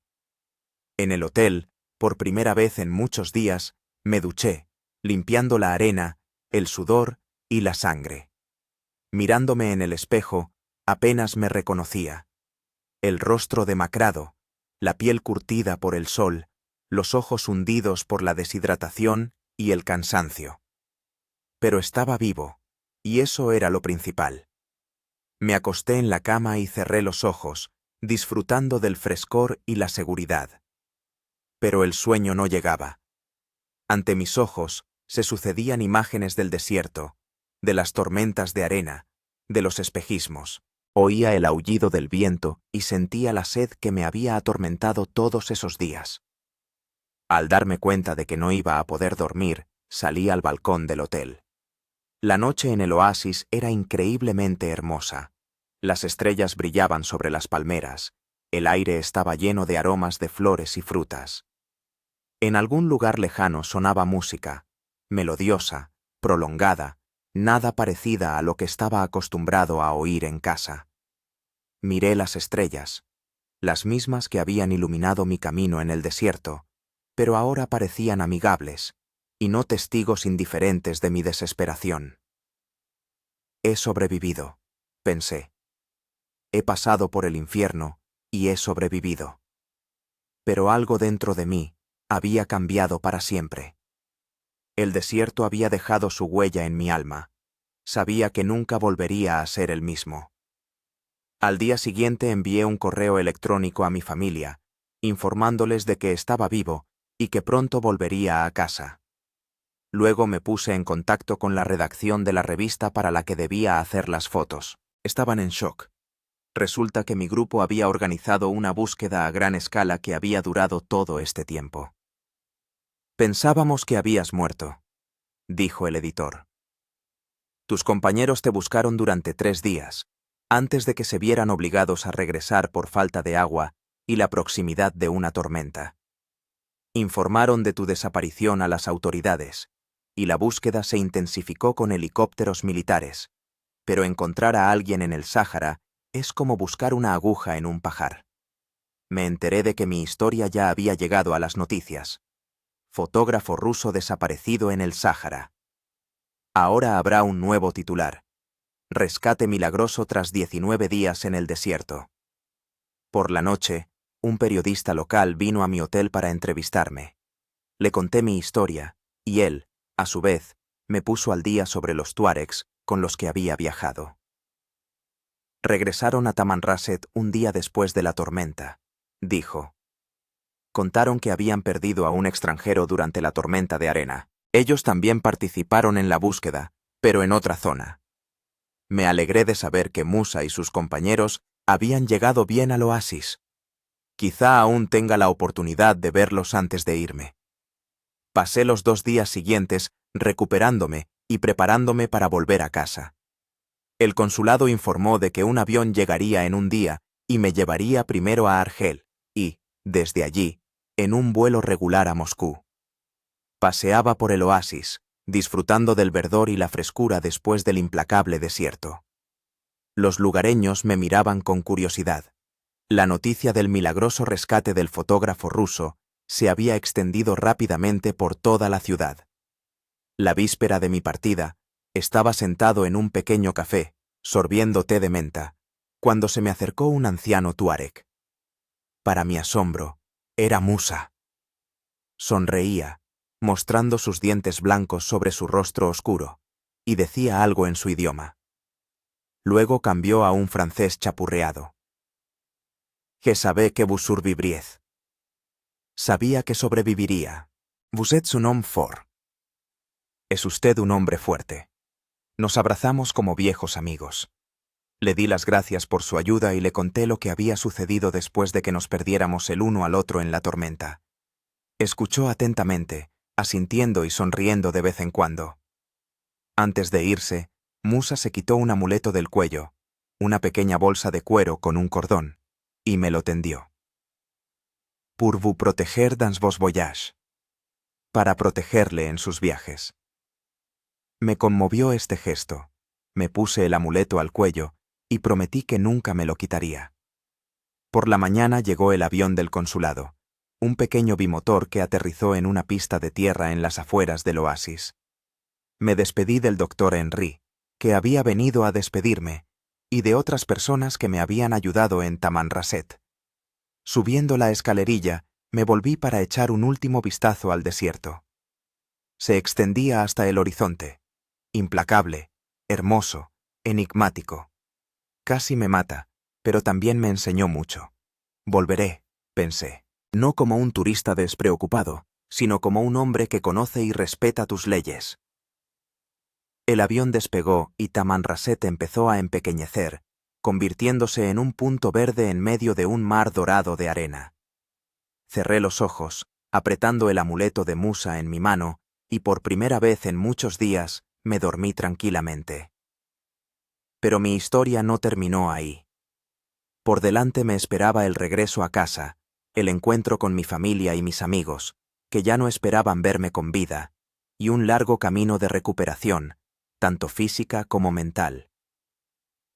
En el hotel, por primera vez en muchos días, me duché, limpiando la arena, el sudor y la sangre. Mirándome en el espejo, apenas me reconocía. El rostro demacrado, la piel curtida por el sol, los ojos hundidos por la deshidratación y el cansancio. Pero estaba vivo, y eso era lo principal. Me acosté en la cama y cerré los ojos, disfrutando del frescor y la seguridad. Pero el sueño no llegaba. Ante mis ojos se sucedían imágenes del desierto, de las tormentas de arena, de los espejismos. Oía el aullido del viento y sentía la sed que me había atormentado todos esos días. Al darme cuenta de que no iba a poder dormir, salí al balcón del hotel. La noche en el oasis era increíblemente hermosa. Las estrellas brillaban sobre las palmeras. El aire estaba lleno de aromas de flores y frutas. En algún lugar lejano sonaba música, melodiosa, prolongada, nada parecida a lo que estaba acostumbrado a oír en casa. Miré las estrellas, las mismas que habían iluminado mi camino en el desierto, pero ahora parecían amigables, y no testigos indiferentes de mi desesperación. He sobrevivido, pensé. He pasado por el infierno y he sobrevivido. Pero algo dentro de mí había cambiado para siempre. El desierto había dejado su huella en mi alma. Sabía que nunca volvería a ser el mismo. Al día siguiente envié un correo electrónico a mi familia, informándoles de que estaba vivo y que pronto volvería a casa. Luego me puse en contacto con la redacción de la revista para la que debía hacer las fotos. Estaban en shock. Resulta que mi grupo había organizado una búsqueda a gran escala que había durado todo este tiempo. Pensábamos que habías muerto, dijo el editor. Tus compañeros te buscaron durante 3 días, antes de que se vieran obligados a regresar por falta de agua y la proximidad de una tormenta. Informaron de tu desaparición a las autoridades, y la búsqueda se intensificó con helicópteros militares, pero encontrar a alguien en el Sáhara es como buscar una aguja en un pajar. Me enteré de que mi historia ya había llegado a las noticias. Fotógrafo ruso desaparecido en el Sáhara. Ahora habrá un nuevo titular. Rescate milagroso tras 19 días en el desierto. Por la noche, un periodista local vino a mi hotel para entrevistarme. Le conté mi historia, y él, a su vez, me puso al día sobre los tuaregs con los que había viajado. Regresaron a Tamanrasset un día después de la tormenta, dijo. Contaron que habían perdido a un extranjero durante la tormenta de arena. Ellos también participaron en la búsqueda, pero en otra zona. Me alegré de saber que Musa y sus compañeros habían llegado bien al oasis. Quizá aún tenga la oportunidad de verlos antes de irme. Pasé los 2 días siguientes recuperándome y preparándome para volver a casa. El consulado informó de que un avión llegaría en un día y me llevaría primero a Argel y, desde allí, en un vuelo regular a Moscú. Paseaba por el oasis, disfrutando del verdor y la frescura después del implacable desierto. Los lugareños me miraban con curiosidad. La noticia del milagroso rescate del fotógrafo ruso se había extendido rápidamente por toda la ciudad. La víspera de mi partida, estaba sentado en un pequeño café, sorbiendo té de menta, cuando se me acercó un anciano tuareg. Para mi asombro, era Musa. Sonreía, mostrando sus dientes blancos sobre su rostro oscuro, y decía algo en su idioma. Luego cambió a un francés chapurreado. Je savais que vous survivriez. Sabía que sobreviviría. Vous êtes un homme fort. Es usted un hombre fuerte. Nos abrazamos como viejos amigos. Le di las gracias por su ayuda y le conté lo que había sucedido después de que nos perdiéramos el uno al otro en la tormenta. Escuchó atentamente, asintiendo y sonriendo de vez en cuando. Antes de irse, Musa se quitó un amuleto del cuello, una pequeña bolsa de cuero con un cordón, y me lo tendió. Pour vous protéger dans vos voyages. Para protegerle en sus viajes. Me conmovió este gesto. Me puse el amuleto al cuello y prometí que nunca me lo quitaría. Por la mañana llegó el avión del consulado, un pequeño bimotor que aterrizó en una pista de tierra en las afueras del oasis. Me despedí del doctor Henry, que había venido a despedirme, y de otras personas que me habían ayudado en Tamanrasset. Subiendo la escalerilla, me volví para echar un último vistazo al desierto. Se extendía hasta el horizonte, implacable, hermoso, enigmático. Casi me mata, pero también me enseñó mucho. Volveré, pensé, no como un turista despreocupado, sino como un hombre que conoce y respeta tus leyes. El avión despegó y Tamanrasset empezó a empequeñecer, convirtiéndose en un punto verde en medio de un mar dorado de arena. Cerré los ojos, apretando el amuleto de Musa en mi mano, y por primera vez en muchos días me dormí tranquilamente. Pero mi historia no terminó ahí. Por delante me esperaba el regreso a casa, el encuentro con mi familia y mis amigos, que ya no esperaban verme con vida, y un largo camino de recuperación, tanto física como mental.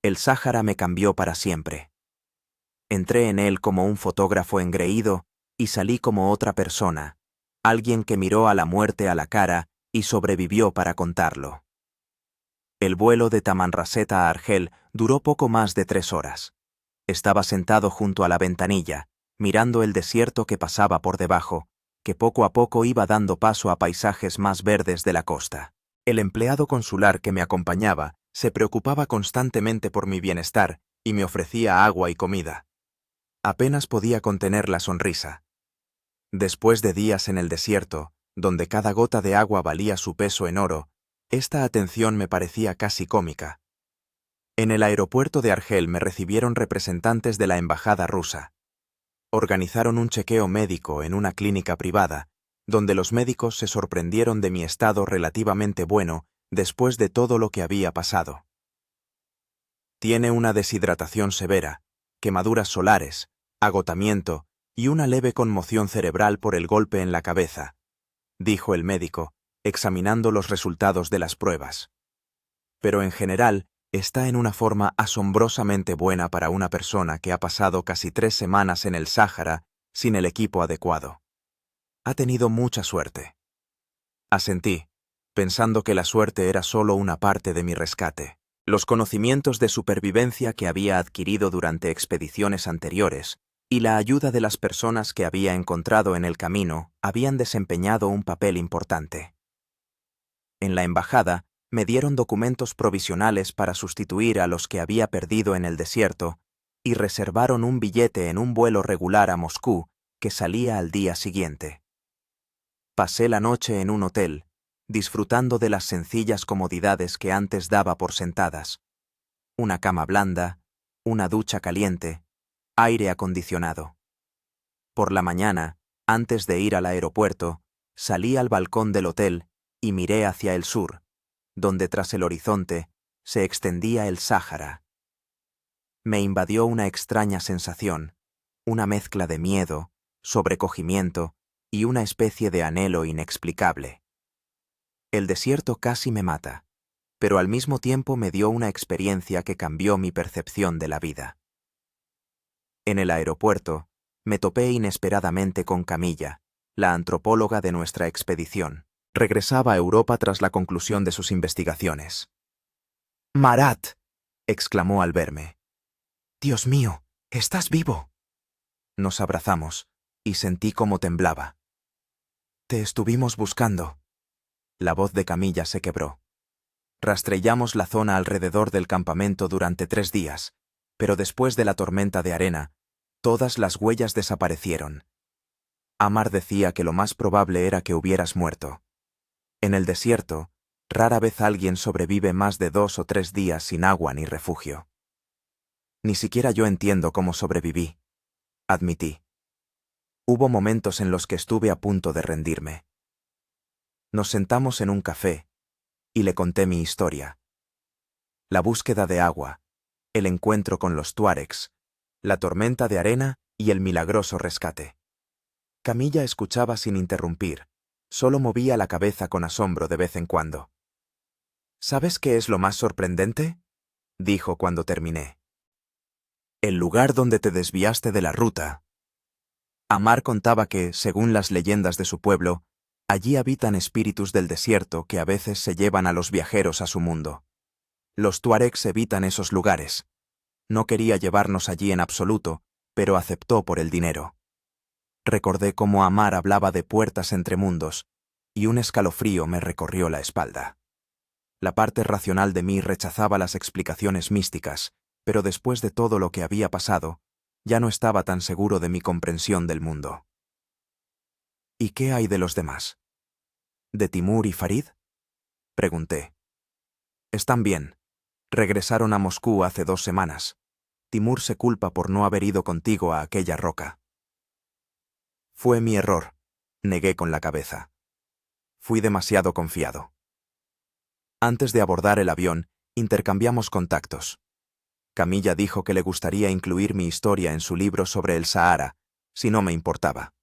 El Sáhara me cambió para siempre. Entré en él como un fotógrafo engreído y salí como otra persona, alguien que miró a la muerte a la cara y sobrevivió para contarlo. El vuelo de Tamanrasset a Argel duró poco más de 3 horas. Estaba sentado junto a la ventanilla, mirando el desierto que pasaba por debajo, que poco a poco iba dando paso a paisajes más verdes de la costa. El empleado consular que me acompañaba se preocupaba constantemente por mi bienestar y me ofrecía agua y comida. Apenas podía contener la sonrisa. Después de días en el desierto, donde cada gota de agua valía su peso en oro, esta atención me parecía casi cómica. En el aeropuerto de Argel me recibieron representantes de la embajada rusa. Organizaron un chequeo médico en una clínica privada, donde los médicos se sorprendieron de mi estado relativamente bueno después de todo lo que había pasado. Tiene una deshidratación severa, quemaduras solares, agotamiento y una leve conmoción cerebral por el golpe en la cabeza, dijo el médico, examinando los resultados de las pruebas. Pero en general, está en una forma asombrosamente buena para una persona que ha pasado casi 3 semanas en el Sáhara sin el equipo adecuado. Ha tenido mucha suerte. Asentí, pensando que la suerte era solo una parte de mi rescate. Los conocimientos de supervivencia que había adquirido durante expediciones anteriores y la ayuda de las personas que había encontrado en el camino habían desempeñado un papel importante. En la embajada, me dieron documentos provisionales para sustituir a los que había perdido en el desierto y reservaron un billete en un vuelo regular a Moscú que salía al día siguiente. Pasé la noche en un hotel, disfrutando de las sencillas comodidades que antes daba por sentadas. Una cama blanda, una ducha caliente, aire acondicionado. Por la mañana, antes de ir al aeropuerto, salí al balcón del hotel y miré hacia el sur, donde tras el horizonte se extendía el Sáhara. Me invadió una extraña sensación, una mezcla de miedo, sobrecogimiento y una especie de anhelo inexplicable. El desierto casi me mata, pero al mismo tiempo me dio una experiencia que cambió mi percepción de la vida. En el aeropuerto, me topé inesperadamente con Camilla, la antropóloga de nuestra expedición. Regresaba a Europa tras la conclusión de sus investigaciones. «Marat», exclamó al verme. «Dios mío, estás vivo». Nos abrazamos, y sentí cómo temblaba. «Te estuvimos buscando». La voz de Camilla se quebró. Rastrellamos la zona alrededor del campamento durante 3 días, pero después de la tormenta de arena, todas las huellas desaparecieron. Amar decía que lo más probable era que hubieras muerto. En el desierto, rara vez alguien sobrevive más de 2 o 3 días sin agua ni refugio. Ni siquiera yo entiendo cómo sobreviví, admití. Hubo momentos en los que estuve a punto de rendirme. Nos sentamos en un café y le conté mi historia. La búsqueda de agua, el encuentro con los tuaregs, la tormenta de arena y el milagroso rescate. Camilla escuchaba sin interrumpir. Solo movía la cabeza con asombro de vez en cuando. «¿Sabes qué es lo más sorprendente?», dijo cuando terminé. «El lugar donde te desviaste de la ruta». Amar contaba que, según las leyendas de su pueblo, allí habitan espíritus del desierto que a veces se llevan a los viajeros a su mundo. Los tuaregs evitan esos lugares. No quería llevarnos allí en absoluto, pero aceptó por el dinero. Recordé cómo Amar hablaba de puertas entre mundos, y un escalofrío me recorrió la espalda. La parte racional de mí rechazaba las explicaciones místicas, pero después de todo lo que había pasado, ya no estaba tan seguro de mi comprensión del mundo. ¿Y qué hay de los demás? ¿De Timur y Farid?, pregunté. Están bien. Regresaron a Moscú hace 2 semanas. Timur se culpa por no haber ido contigo a aquella roca. Fue mi error, negué con la cabeza. Fui demasiado confiado. Antes de abordar el avión, intercambiamos contactos. Camilla dijo que le gustaría incluir mi historia en su libro sobre el Sahara, si no me importaba.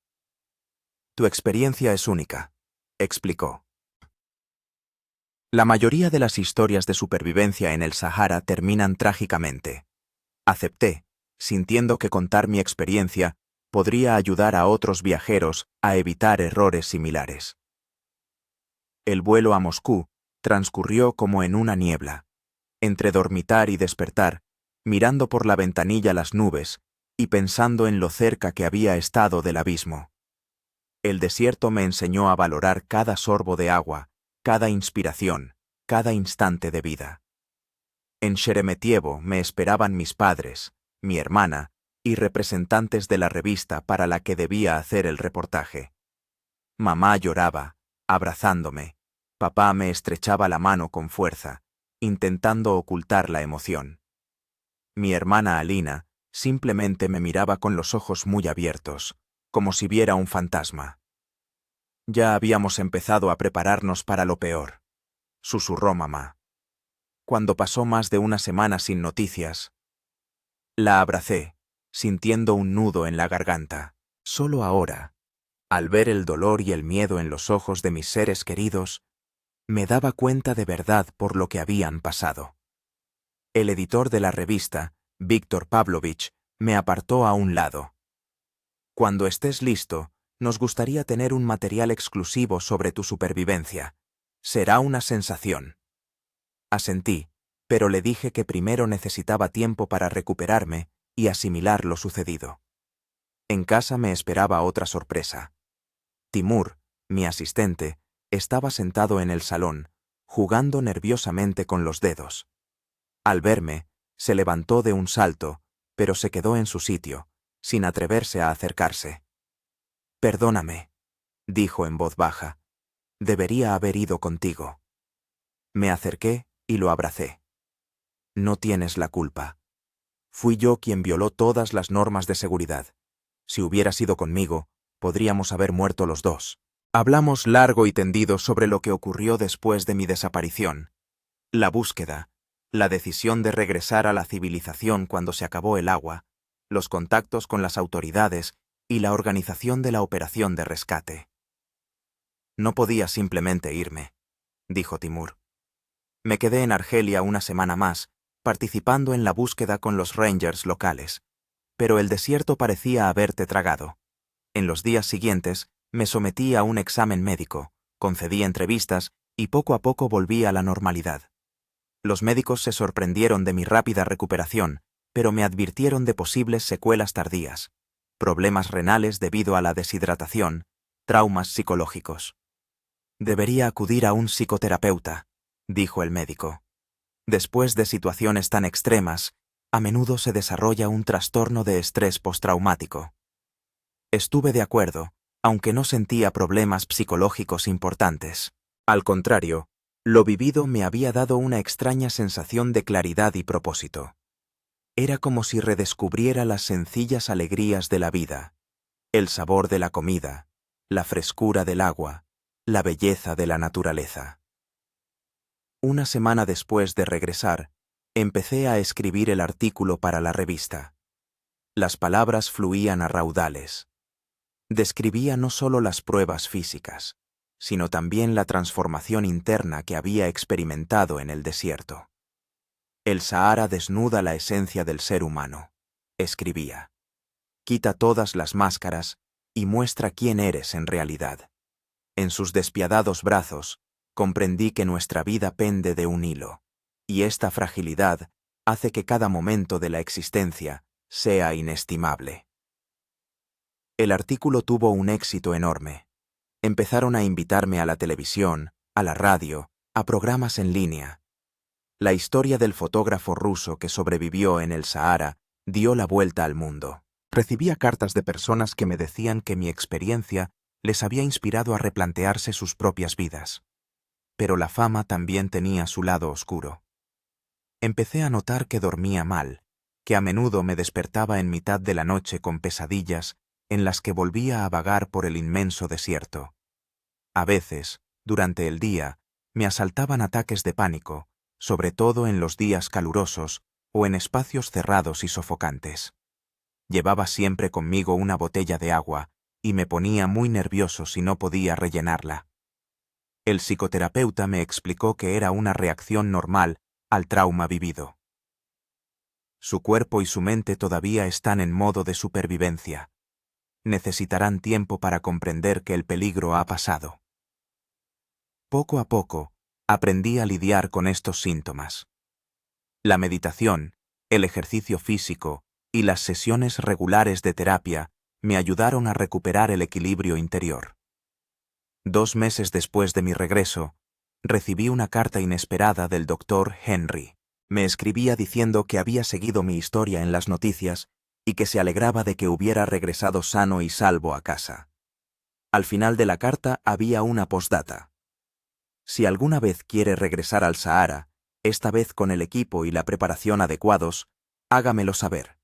Tu experiencia es única, explicó. La mayoría de las historias de supervivencia en el Sahara terminan trágicamente. Acepté, sintiendo que contar mi experiencia podría ayudar a otros viajeros a evitar errores similares. El vuelo a Moscú transcurrió como en una niebla. Entre dormitar y despertar, mirando por la ventanilla las nubes y pensando en lo cerca que había estado del abismo. El desierto me enseñó a valorar cada sorbo de agua, cada inspiración, cada instante de vida. En Sheremetyevo me esperaban mis padres, mi hermana y representantes de la revista para la que debía hacer el reportaje. Mamá lloraba, abrazándome. Papá me estrechaba la mano con fuerza, intentando ocultar la emoción. Mi hermana Alina simplemente me miraba con los ojos muy abiertos, como si viera un fantasma. Ya habíamos empezado a prepararnos para lo peor, susurró mamá. Cuando pasó más de una semana sin noticias, la abracé, sintiendo un nudo en la garganta. Solo ahora, al ver el dolor y el miedo en los ojos de mis seres queridos, me daba cuenta de verdad por lo que habían pasado. El editor de la revista, Víctor Pavlovich, me apartó a un lado. Cuando estés listo, nos gustaría tener un material exclusivo sobre tu supervivencia. Será una sensación. Asentí, pero le dije que primero necesitaba tiempo para recuperarme y asimilar lo sucedido. En casa me esperaba otra sorpresa. Timur, mi asistente, estaba sentado en el salón, jugando nerviosamente con los dedos. Al verme, se levantó de un salto, pero se quedó en su sitio, sin atreverse a acercarse. «Perdóname», dijo en voz baja. «Debería haber ido contigo». Me acerqué y lo abracé. «No tienes la culpa. Fui yo quien violó todas las normas de seguridad. Si hubieras ido conmigo, podríamos haber muerto los dos». Hablamos largo y tendido sobre lo que ocurrió después de mi desaparición. La búsqueda, la decisión de regresar a la civilización cuando se acabó el agua, los contactos con las autoridades y la organización de la operación de rescate. «No podía simplemente irme», dijo Timur. «Me quedé en Argelia una semana más, participando en la búsqueda con los rangers locales, pero el desierto parecía haberte tragado. En los días siguientes, me sometí a un examen médico, concedí entrevistas y poco a poco volví a la normalidad. Los médicos se sorprendieron de mi rápida recuperación, pero me advirtieron de posibles secuelas tardías, problemas renales debido a la deshidratación, traumas psicológicos. «Debería acudir a un psicoterapeuta», dijo el médico. «Después de situaciones tan extremas, a menudo se desarrolla un trastorno de estrés postraumático». Estuve de acuerdo, aunque no sentía problemas psicológicos importantes. Al contrario, lo vivido me había dado una extraña sensación de claridad y propósito. Era como si redescubriera las sencillas alegrías de la vida, el sabor de la comida, la frescura del agua, la belleza de la naturaleza. Una semana después de regresar, empecé a escribir el artículo para la revista. Las palabras fluían a raudales. Describía no solo las pruebas físicas, sino también la transformación interna que había experimentado en el desierto. «El Sahara desnuda la esencia del ser humano», escribía. «Quita todas las máscaras y muestra quién eres en realidad. En sus despiadados brazos, comprendí que nuestra vida pende de un hilo, y esta fragilidad hace que cada momento de la existencia sea inestimable». El artículo tuvo un éxito enorme. Empezaron a invitarme a la televisión, a la radio, a programas en línea. La historia del fotógrafo ruso que sobrevivió en el Sahara dio la vuelta al mundo. Recibía cartas de personas que me decían que mi experiencia les había inspirado a replantearse sus propias vidas. Pero la fama también tenía su lado oscuro. Empecé a notar que dormía mal, que a menudo me despertaba en mitad de la noche con pesadillas en las que volvía a vagar por el inmenso desierto. A veces, durante el día, me asaltaban ataques de pánico, sobre todo en los días calurosos o en espacios cerrados y sofocantes. Llevaba siempre conmigo una botella de agua y me ponía muy nervioso si no podía rellenarla. El psicoterapeuta me explicó que era una reacción normal al trauma vivido. Su cuerpo y su mente todavía están en modo de supervivencia. Necesitarán tiempo para comprender que el peligro ha pasado. Poco a poco, aprendí a lidiar con estos síntomas. La meditación, el ejercicio físico y las sesiones regulares de terapia me ayudaron a recuperar el equilibrio interior. 2 meses después de mi regreso, recibí una carta inesperada del doctor Henry. Me escribía diciendo que había seguido mi historia en las noticias y que se alegraba de que hubiera regresado sano y salvo a casa. Al final de la carta había una postdata. Si alguna vez quiere regresar al Sahara, esta vez con el equipo y la preparación adecuados, hágamelo saber.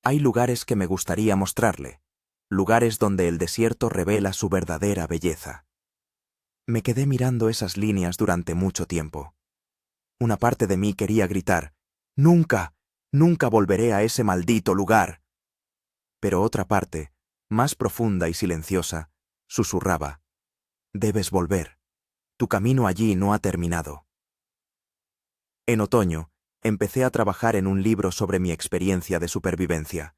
Hay lugares que me gustaría mostrarle, lugares donde el desierto revela su verdadera belleza. Me quedé mirando esas líneas durante mucho tiempo. Una parte de mí quería gritar, «¡Nunca, nunca volveré a ese maldito lugar!». Pero otra parte, más profunda y silenciosa, susurraba, «Debes volver. Tu camino allí no ha terminado». En otoño, empecé a trabajar en un libro sobre mi experiencia de supervivencia.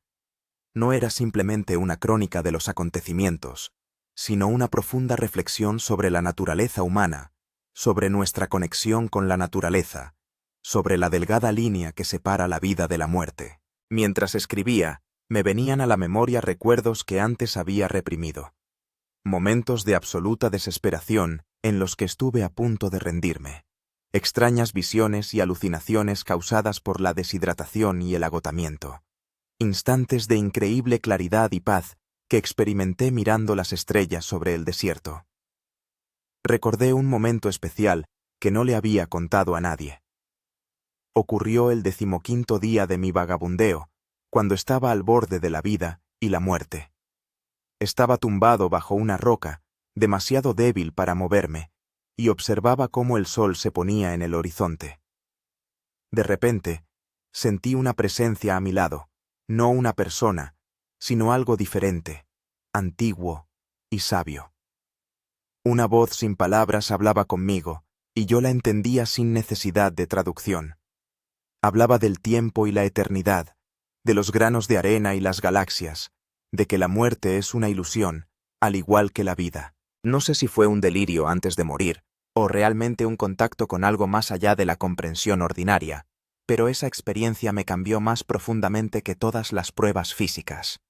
No era simplemente una crónica de los acontecimientos, sino una profunda reflexión sobre la naturaleza humana, sobre nuestra conexión con la naturaleza, sobre la delgada línea que separa la vida de la muerte. Mientras escribía, me venían a la memoria recuerdos que antes había reprimido. Momentos de absoluta desesperación en los que estuve a punto de rendirme. Extrañas visiones y alucinaciones causadas por la deshidratación y el agotamiento. Instantes de increíble claridad y paz que experimenté mirando las estrellas sobre el desierto. Recordé un momento especial que no le había contado a nadie. Ocurrió el 15º día de mi vagabundeo, cuando estaba al borde de la vida y la muerte. Estaba tumbado bajo una roca, demasiado débil para moverme, y observaba cómo el sol se ponía en el horizonte. De repente, sentí una presencia a mi lado, no una persona, sino algo diferente, antiguo y sabio. Una voz sin palabras hablaba conmigo, y yo la entendía sin necesidad de traducción. Hablaba del tiempo y la eternidad, de los granos de arena y las galaxias, de que la muerte es una ilusión, al igual que la vida. No sé si fue un delirio antes de morir, o realmente un contacto con algo más allá de la comprensión ordinaria, pero esa experiencia me cambió más profundamente que todas las pruebas físicas.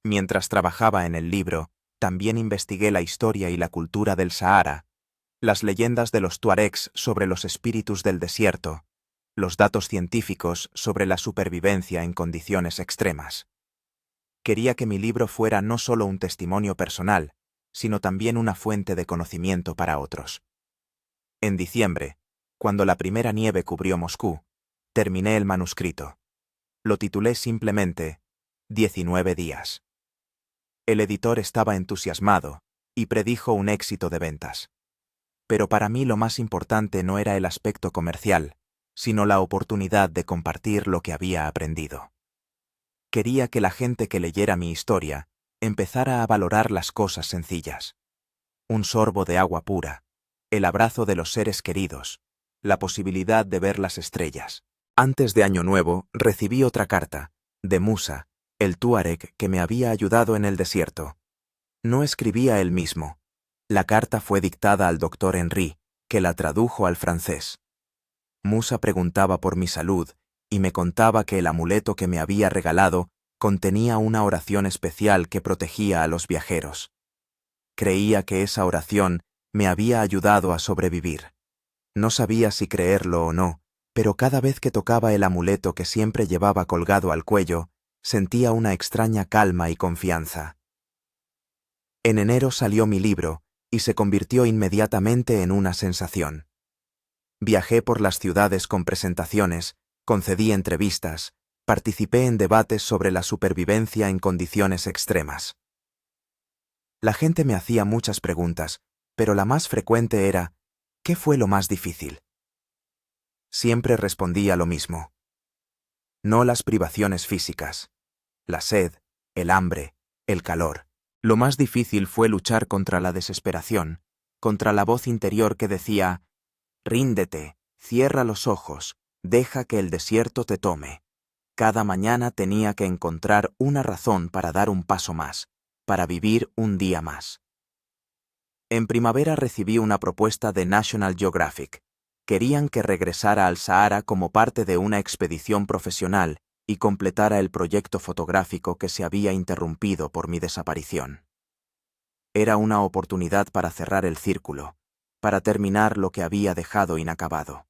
Mientras trabajaba en el libro, también investigué la historia y la cultura del Sahara, las leyendas de los tuaregs sobre los espíritus del desierto, los datos científicos sobre la supervivencia en condiciones extremas. Quería que mi libro fuera no solo un testimonio personal, sino también una fuente de conocimiento para otros. En diciembre, cuando la primera nieve cubrió Moscú, terminé el manuscrito. Lo titulé simplemente 19 días. El editor estaba entusiasmado y predijo un éxito de ventas. Pero para mí lo más importante no era el aspecto comercial, sino la oportunidad de compartir lo que había aprendido. Quería que la gente que leyera mi historia empezara a valorar las cosas sencillas. Un sorbo de agua pura, el abrazo de los seres queridos, la posibilidad de ver las estrellas. Antes de Año Nuevo recibí otra carta, de Musa, el tuareg que me había ayudado en el desierto. No escribía él mismo. La carta fue dictada al doctor Henry, que la tradujo al francés. Musa preguntaba por mi salud y me contaba que el amuleto que me había regalado contenía una oración especial que protegía a los viajeros. Creía que esa oración me había ayudado a sobrevivir. No sabía si creerlo o no, pero cada vez que tocaba el amuleto que siempre llevaba colgado al cuello, sentía una extraña calma y confianza. En enero salió mi libro y se convirtió inmediatamente en una sensación. Viajé por las ciudades con presentaciones, concedí entrevistas, participé en debates sobre la supervivencia en condiciones extremas. La gente me hacía muchas preguntas, pero la más frecuente era, ¿qué fue lo más difícil? Siempre respondía lo mismo. No las privaciones físicas, la sed, el hambre, el calor. Lo más difícil fue luchar contra la desesperación, contra la voz interior que decía, ríndete, cierra los ojos, deja que el desierto te tome. Cada mañana tenía que encontrar una razón para dar un paso más, para vivir un día más. En primavera recibí una propuesta de National Geographic. Querían que regresara al Sahara como parte de una expedición profesional y completara el proyecto fotográfico que se había interrumpido por mi desaparición. Era una oportunidad para cerrar el círculo, para terminar lo que había dejado inacabado.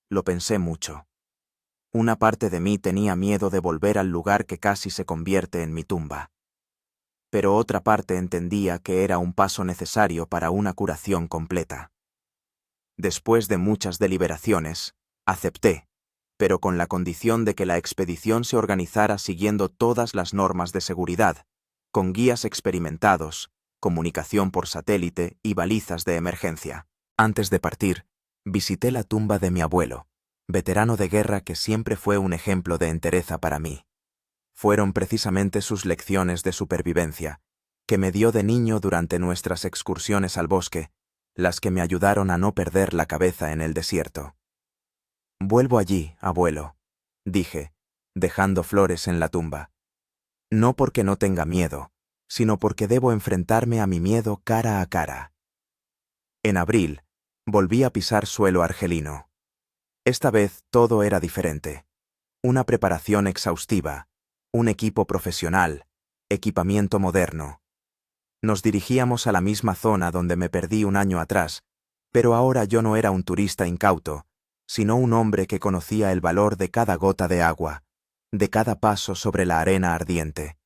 Lo pensé mucho. Una parte de mí tenía miedo de volver al lugar que casi se convierte en mi tumba. Pero otra parte entendía que era un paso necesario para una curación completa. Después de muchas deliberaciones, acepté, pero con la condición de que la expedición se organizara siguiendo todas las normas de seguridad, con guías experimentados, comunicación por satélite y balizas de emergencia. Antes de partir, visité la tumba de mi abuelo, veterano de guerra que siempre fue un ejemplo de entereza para mí. Fueron precisamente sus lecciones de supervivencia, que me dio de niño durante nuestras excursiones al bosque, las que me ayudaron a no perder la cabeza en el desierto. «Vuelvo allí, abuelo», dije, dejando flores en la tumba. No porque no tenga miedo, sino porque debo enfrentarme a mi miedo cara a cara. En abril, volví a pisar suelo argelino. Esta vez todo era diferente. Una preparación exhaustiva, un equipo profesional, equipamiento moderno. Nos dirigíamos a la misma zona donde me perdí un año atrás, pero ahora yo no era un turista incauto, sino un hombre que conocía el valor de cada gota de agua, de cada paso sobre la arena ardiente.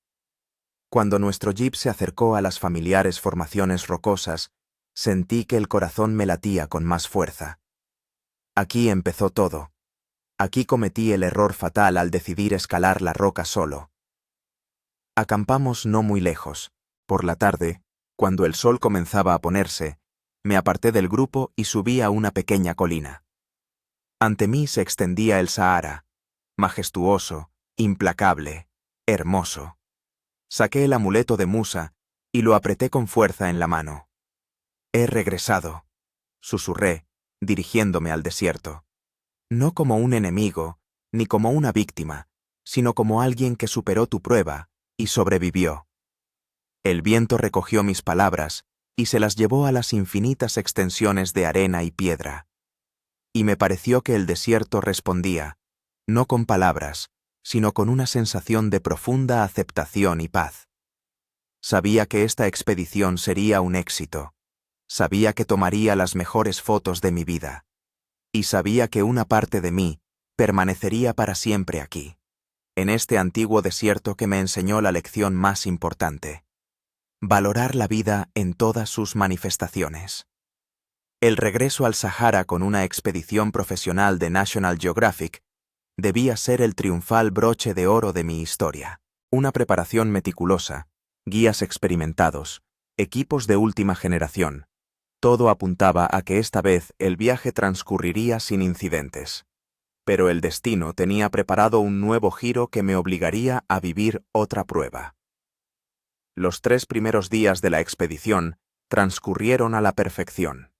Cuando nuestro jeep se acercó a las familiares formaciones rocosas, sentí que el corazón me latía con más fuerza. Aquí empezó todo. Aquí cometí el error fatal al decidir escalar la roca solo. Acampamos no muy lejos. Por la tarde, cuando el sol comenzaba a ponerse, me aparté del grupo y subí a una pequeña colina. Ante mí se extendía el Sahara, majestuoso, implacable, hermoso. Saqué el amuleto de Musa y lo apreté con fuerza en la mano. «He regresado», susurré, dirigiéndome al desierto. No como un enemigo, ni como una víctima, sino como alguien que superó tu prueba y sobrevivió. El viento recogió mis palabras y se las llevó a las infinitas extensiones de arena y piedra. Y me pareció que el desierto respondía, no con palabras, sino con una sensación de profunda aceptación y paz. Sabía que esta expedición sería un éxito. Sabía que tomaría las mejores fotos de mi vida. Y sabía que una parte de mí permanecería para siempre aquí, en este antiguo desierto que me enseñó la lección más importante: valorar la vida en todas sus manifestaciones. El regreso al Sahara con una expedición profesional de National Geographic debía ser el triunfal broche de oro de mi historia. Una preparación meticulosa, guías experimentados, equipos de última generación. Todo apuntaba a que esta vez el viaje transcurriría sin incidentes. Pero el destino tenía preparado un nuevo giro que me obligaría a vivir otra prueba. Los 3 primeros días de la expedición transcurrieron a la perfección.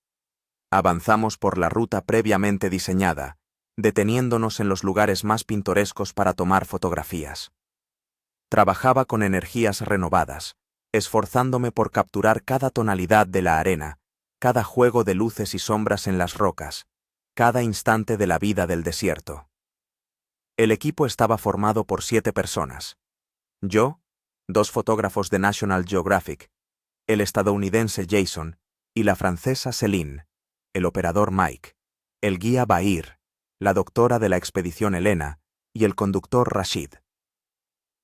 Avanzamos por la ruta previamente diseñada, deteniéndonos en los lugares más pintorescos para tomar fotografías. Trabajaba con energías renovadas, esforzándome por capturar cada tonalidad de la arena, cada juego de luces y sombras en las rocas, cada instante de la vida del desierto. El equipo estaba formado por 7 personas. Yo, 2 fotógrafos de National Geographic, el estadounidense Jason y la francesa Céline, el operador Mike, el guía Bahir, la doctora de la expedición Elena y el conductor Rashid.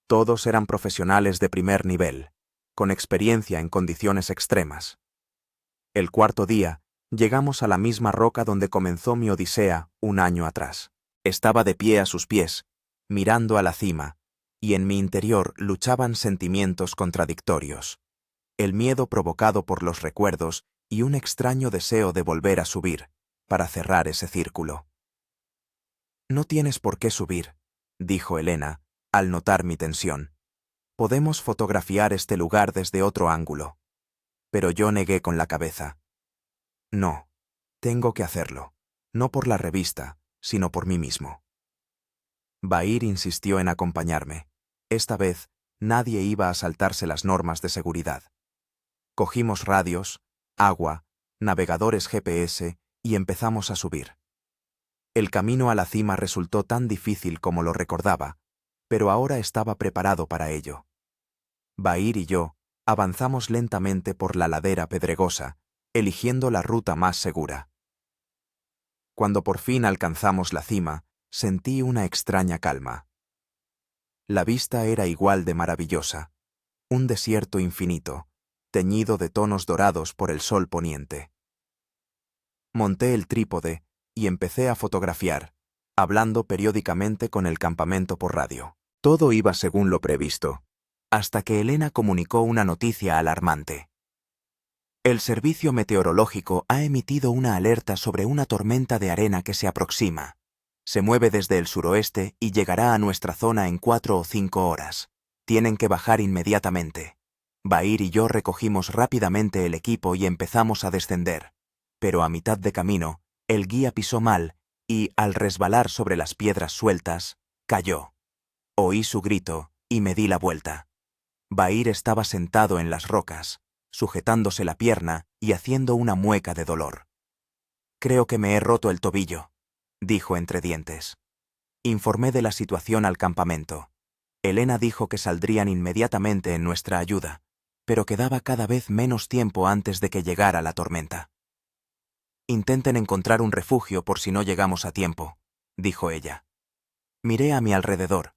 Todos eran profesionales de primer nivel, con experiencia en condiciones extremas. El cuarto día, llegamos a la misma roca donde comenzó mi odisea un año atrás. Estaba de pie a sus pies, mirando a la cima, y en mi interior luchaban sentimientos contradictorios: el miedo provocado por los recuerdos y un extraño deseo de volver a subir, para cerrar ese círculo. «No tienes por qué subir», dijo Elena, al notar mi tensión. «Podemos fotografiar este lugar desde otro ángulo». Pero yo negué con la cabeza. «No, tengo que hacerlo, no por la revista, sino por mí mismo». Bahir insistió en acompañarme. Esta vez, nadie iba a saltarse las normas de seguridad. Cogimos radios, agua, navegadores GPS y empezamos a subir. El camino a la cima resultó tan difícil como lo recordaba, pero ahora estaba preparado para ello. Bahir y yo avanzamos lentamente por la ladera pedregosa, eligiendo la ruta más segura. Cuando por fin alcanzamos la cima, sentí una extraña calma. La vista era igual de maravillosa, un desierto infinito, teñido de tonos dorados por el sol poniente. Monté el trípode y empecé a fotografiar, hablando periódicamente con el campamento por radio. Todo iba según lo previsto, hasta que Elena comunicó una noticia alarmante. El servicio meteorológico ha emitido una alerta sobre una tormenta de arena que se aproxima. Se mueve desde el suroeste y llegará a nuestra zona en 4 o 5 horas. Tienen que bajar inmediatamente. Bahir y yo recogimos rápidamente el equipo y empezamos a descender. Pero a mitad de camino, el guía pisó mal y, al resbalar sobre las piedras sueltas, cayó. Oí su grito y me di la vuelta. Bahir estaba sentado en las rocas, sujetándose la pierna y haciendo una mueca de dolor. «Creo que me he roto el tobillo», dijo entre dientes. Informé de la situación al campamento. Elena dijo que saldrían inmediatamente en nuestra ayuda, pero quedaba cada vez menos tiempo antes de que llegara la tormenta. «Intenten encontrar un refugio por si no llegamos a tiempo», dijo ella. Miré a mi alrededor.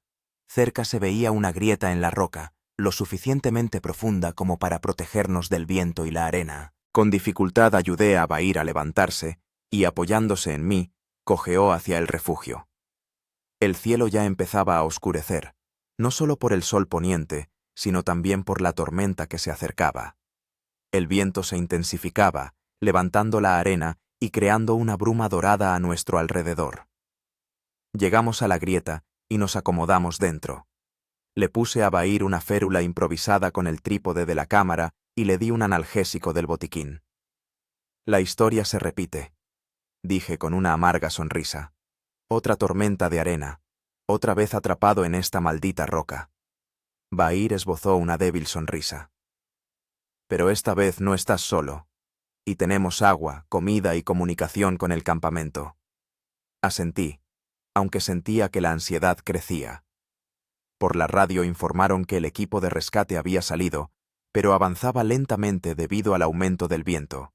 Cerca se veía una grieta en la roca, lo suficientemente profunda como para protegernos del viento y la arena. Con dificultad ayudé a Bahir a levantarse y, apoyándose en mí, cojeó hacia el refugio. El cielo ya empezaba a oscurecer, no solo por el sol poniente, sino también por la tormenta que se acercaba. El viento se intensificaba, levantando la arena y creando una bruma dorada a nuestro alrededor. Llegamos a la grieta y nos acomodamos dentro. Le puse a Bahir una férula improvisada con el trípode de la cámara y le di un analgésico del botiquín. «La historia se repite», dije con una amarga sonrisa. «Otra tormenta de arena, otra vez atrapado en esta maldita roca». Bahir esbozó una débil sonrisa. «Pero esta vez no estás solo, y tenemos agua, comida y comunicación con el campamento». Asentí, aunque sentía que la ansiedad crecía. Por la radio informaron que el equipo de rescate había salido, pero avanzaba lentamente debido al aumento del viento,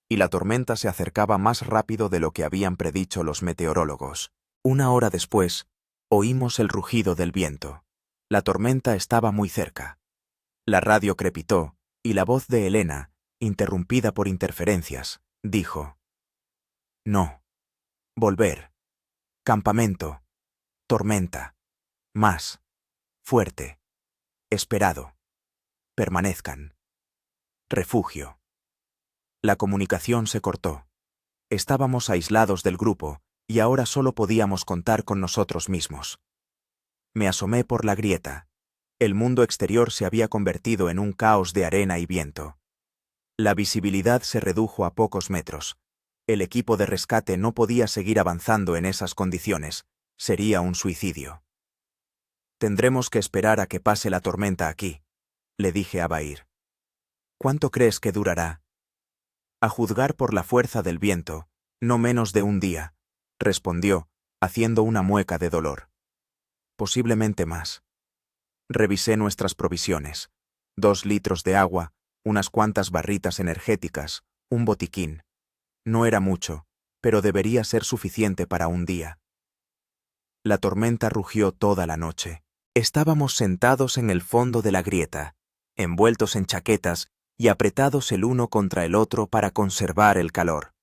y la tormenta se acercaba más rápido de lo que habían predicho los meteorólogos. 1 hora después, oímos el rugido del viento. La tormenta estaba muy cerca. La radio crepitó, y la voz de Elena, interrumpida por interferencias, dijo: «No. Volver. Campamento. Tormenta. Más. Fuerte. Esperado. Permanezcan. Refugio». La comunicación se cortó. Estábamos aislados del grupo y ahora solo podíamos contar con nosotros mismos. Me asomé por la grieta. El mundo exterior se había convertido en un caos de arena y viento. La visibilidad se redujo a pocos metros. El equipo de rescate no podía seguir avanzando en esas condiciones. Sería un suicidio. «Tendremos que esperar a que pase la tormenta aquí», le dije a Bahir. «¿Cuánto crees que durará?» «A juzgar por la fuerza del viento, no menos de 1 día», respondió, haciendo una mueca de dolor. «Posiblemente más». Revisé nuestras provisiones: 2 litros de agua, unas cuantas barritas energéticas, un botiquín. No era mucho, pero debería ser suficiente para 1 día. La tormenta rugió toda la noche. Estábamos sentados en el fondo de la grieta, envueltos en chaquetas y apretados el uno contra el otro para conservar el calor.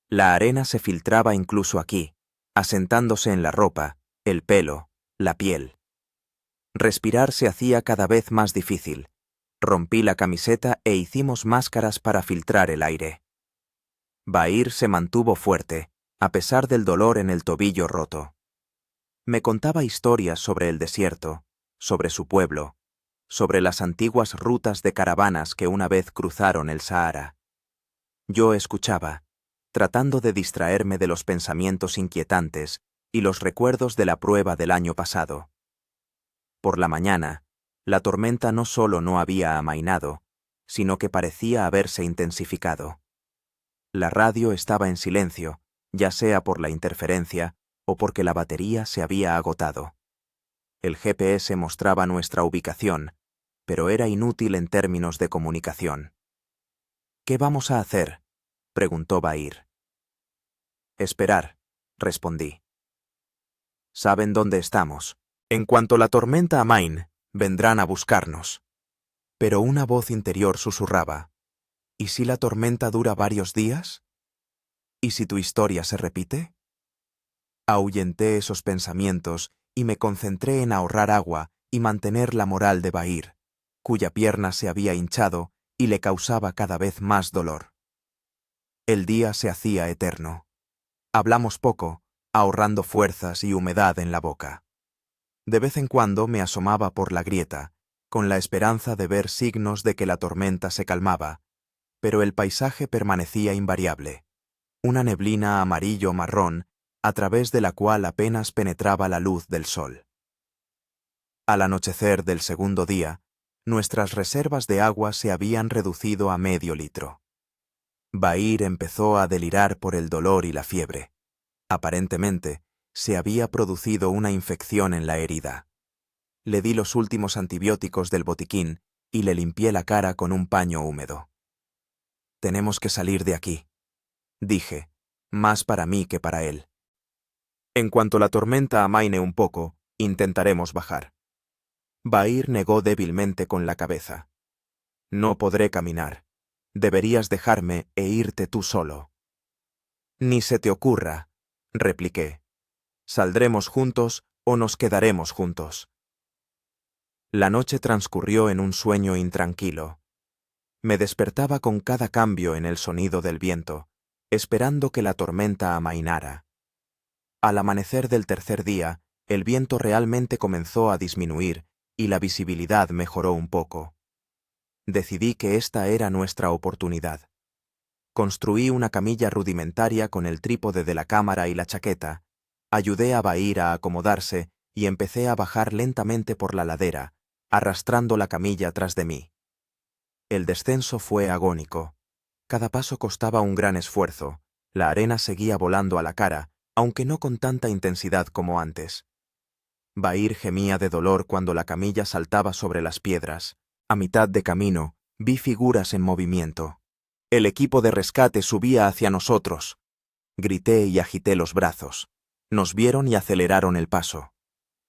La arena se filtraba incluso aquí, asentándose en la ropa, el pelo, la piel. Respirar se hacía cada vez más difícil. Rompí la camiseta e hicimos máscaras para filtrar el aire. Bahir se mantuvo fuerte, a pesar del dolor en el tobillo roto. Me contaba historias sobre el desierto, sobre su pueblo, sobre las antiguas rutas de caravanas que una vez cruzaron el Sahara. Yo escuchaba, tratando de distraerme de los pensamientos inquietantes y los recuerdos de la prueba del año pasado. Por la mañana, la tormenta no solo no había amainado, sino que parecía haberse intensificado. La radio estaba en silencio, ya sea por la interferencia o porque la batería se había agotado. El GPS mostraba nuestra ubicación, pero era inútil en términos de comunicación. «¿Qué vamos a hacer?», preguntó Bahir. «Esperar», respondí. «Saben dónde estamos. En cuanto la tormenta amaine, vendrán a buscarnos». Pero una voz interior susurraba: «¿Y si la tormenta dura varios días? ¿Y si tu historia se repite?». Ahuyenté esos pensamientos y me concentré en ahorrar agua y mantener la moral de Bahir, cuya pierna se había hinchado y le causaba cada vez más dolor. El día se hacía eterno. Hablamos poco, ahorrando fuerzas y humedad en la boca. De vez en cuando me asomaba por la grieta, con la esperanza de ver signos de que la tormenta se calmaba, pero el paisaje permanecía invariable, una neblina amarillo-marrón a través de la cual apenas penetraba la luz del sol. Al anochecer del segundo día, nuestras reservas de agua se habían reducido a medio litro. Bahir empezó a delirar por el dolor y la fiebre. Aparentemente, se había producido una infección en la herida. Le di los últimos antibióticos del botiquín y le limpié la cara con un paño húmedo. «Tenemos que salir de aquí», dije, más para mí que para él. «En cuanto la tormenta amaine un poco, intentaremos bajar». Bahir negó débilmente con la cabeza. «No podré caminar. Deberías dejarme e irte tú solo». «Ni se te ocurra», repliqué. «Saldremos juntos o nos quedaremos juntos». La noche transcurrió en un sueño intranquilo. Me despertaba con cada cambio en el sonido del viento, esperando que la tormenta amainara. Al amanecer del tercer día, el viento realmente comenzó a disminuir y la visibilidad mejoró un poco. Decidí que esta era nuestra oportunidad. Construí una camilla rudimentaria con el trípode de la cámara y la chaqueta, ayudé a Bahir a acomodarse y empecé a bajar lentamente por la ladera, arrastrando la camilla tras de mí. El descenso fue agónico. Cada paso costaba un gran esfuerzo. La arena seguía volando a la cara, aunque no con tanta intensidad como antes. Bahir gemía de dolor cuando la camilla saltaba sobre las piedras. A mitad de camino, vi figuras en movimiento. «El equipo de rescate subía hacia nosotros». Grité y agité los brazos. Nos vieron y aceleraron el paso.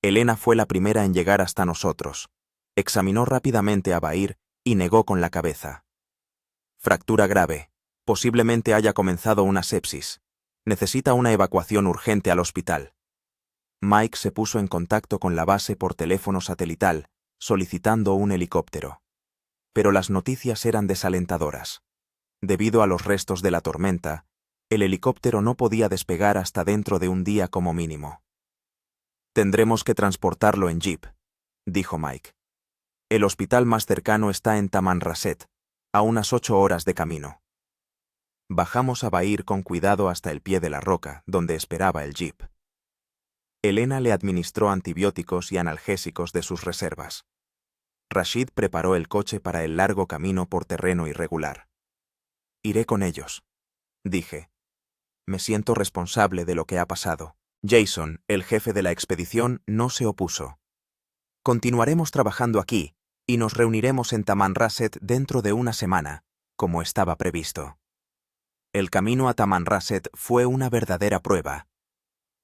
Elena fue la primera en llegar hasta nosotros. Examinó rápidamente a Bahir y negó con la cabeza. «Fractura grave. Posiblemente haya comenzado una sepsis. Necesita una evacuación urgente al hospital». Mike se puso en contacto con la base por teléfono satelital, solicitando un helicóptero. Pero las noticias eran desalentadoras. Debido a los restos de la tormenta, el helicóptero no podía despegar hasta dentro de un día como mínimo. «Tendremos que transportarlo en jeep», dijo Mike. «El hospital más cercano está en Tamanrasset, a unas 8 horas de camino». Bajamos a Bahir con cuidado hasta el pie de la roca, donde esperaba el jeep. Elena le administró antibióticos y analgésicos de sus reservas. Rashid preparó el coche para el largo camino por terreno irregular. «Iré con ellos», dije. «Me siento responsable de lo que ha pasado». Jason, el jefe de la expedición, no se opuso. «Continuaremos trabajando aquí y nos reuniremos en Tamanrasset dentro de una semana, como estaba previsto». El camino a Tamanrasset fue una verdadera prueba.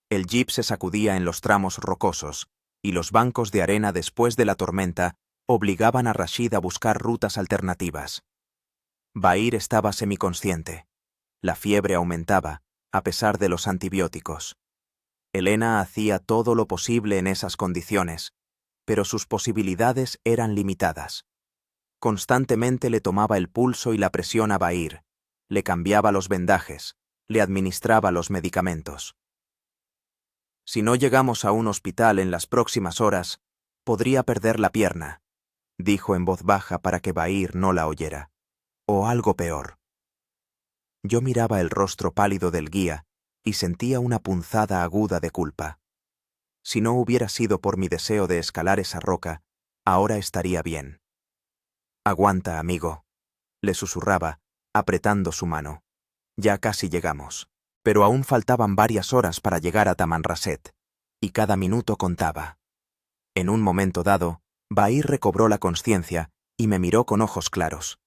El jeep se sacudía en los tramos rocosos, y los bancos de arena después de la tormenta obligaban a Rashid a buscar rutas alternativas. Bahir estaba semiconsciente. La fiebre aumentaba, a pesar de los antibióticos. Elena hacía todo lo posible en esas condiciones, pero sus posibilidades eran limitadas. Constantemente le tomaba el pulso y la presión a Bahir, le cambiaba los vendajes, le administraba los medicamentos. «Si no llegamos a un hospital en las próximas horas, podría perder la pierna», dijo en voz baja para que Bahir no la oyera. «O algo peor». Yo miraba el rostro pálido del guía y sentía una punzada aguda de culpa. Si no hubiera sido por mi deseo de escalar esa roca, ahora estaría bien. «Aguanta, amigo», le susurraba, apretando su mano. «Ya casi llegamos». Pero aún faltaban varias horas para llegar a Tamanrasset, y cada minuto contaba. En un momento dado, Bahir recobró la conciencia y me miró con ojos claros.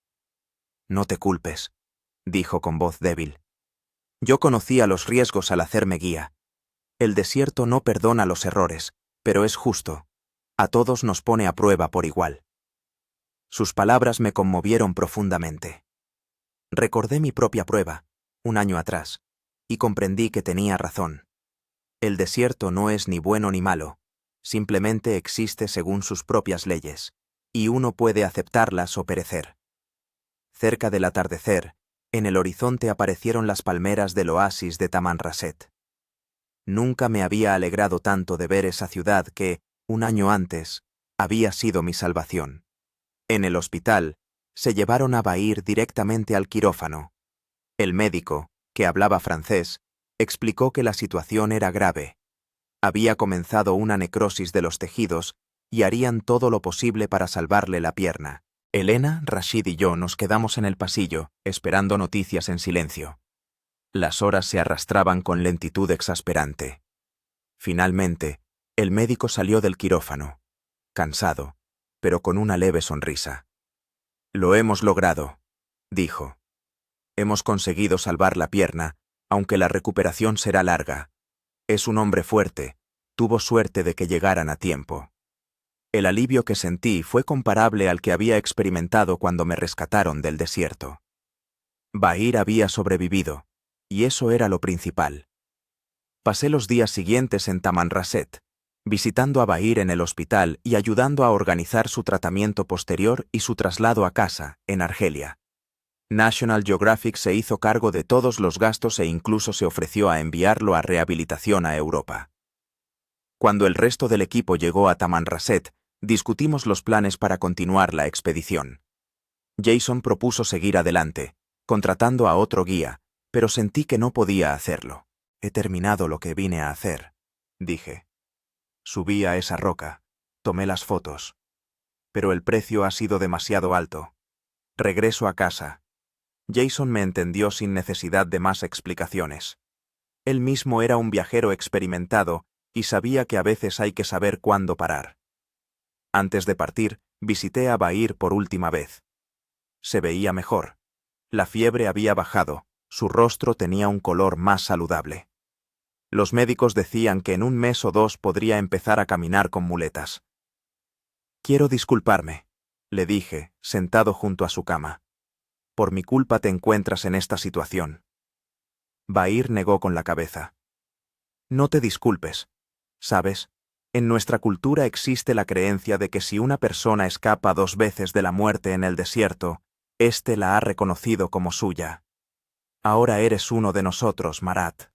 «No te culpes», dijo con voz débil. Yo conocía los riesgos al hacerme guía. El desierto no perdona los errores, pero es justo. A todos nos pone a prueba por igual. Sus palabras me conmovieron profundamente. Recordé mi propia prueba, un año atrás, y comprendí que tenía razón. El desierto no es ni bueno ni malo, simplemente existe según sus propias leyes, y uno puede aceptarlas o perecer. Cerca del atardecer, en el horizonte aparecieron las palmeras del oasis de Tamanrasset. Nunca me había alegrado tanto de ver esa ciudad que, un año antes, había sido mi salvación. En el hospital, se llevaron a Bahir directamente al quirófano. El médico, que hablaba francés, explicó que la situación era grave. Había comenzado una necrosis de los tejidos y harían todo lo posible para salvarle la pierna. Elena, Rashid y yo nos quedamos en el pasillo, esperando noticias en silencio. Las horas se arrastraban con lentitud exasperante. Finalmente, el médico salió del quirófano, cansado, pero con una leve sonrisa. «Lo hemos logrado», dijo. «Hemos conseguido salvar la pierna, aunque la recuperación será larga. Es un hombre fuerte, tuvo suerte de que llegaran a tiempo». El alivio que sentí fue comparable al que había experimentado cuando me rescataron del desierto. Bahir había sobrevivido, y eso era lo principal. Pasé los días siguientes en Tamanrasset, visitando a Bahir en el hospital y ayudando a organizar su tratamiento posterior y su traslado a casa, en Argelia. National Geographic se hizo cargo de todos los gastos e incluso se ofreció a enviarlo a rehabilitación a Europa. Cuando el resto del equipo llegó a Tamanrasset, discutimos los planes para continuar la expedición. Jason propuso seguir adelante, contratando a otro guía, pero sentí que no podía hacerlo. «He terminado lo que vine a hacer», dije. Subí a esa roca, tomé las fotos. Pero el precio ha sido demasiado alto. Regreso a casa. Jason me entendió sin necesidad de más explicaciones. Él mismo era un viajero experimentado y sabía que a veces hay que saber cuándo parar. Antes de partir, visité a Bahir por última vez. Se veía mejor. La fiebre había bajado, su rostro tenía un color más saludable. Los médicos decían que en un mes o dos podría empezar a caminar con muletas. «Quiero disculparme», le dije, sentado junto a su cama. «Por mi culpa te encuentras en esta situación». Bahir negó con la cabeza. «No te disculpes. ¿Sabes? En nuestra cultura existe la creencia de que si una persona escapa 2 veces de la muerte en el desierto, éste la ha reconocido como suya. Ahora eres uno de nosotros, Marat».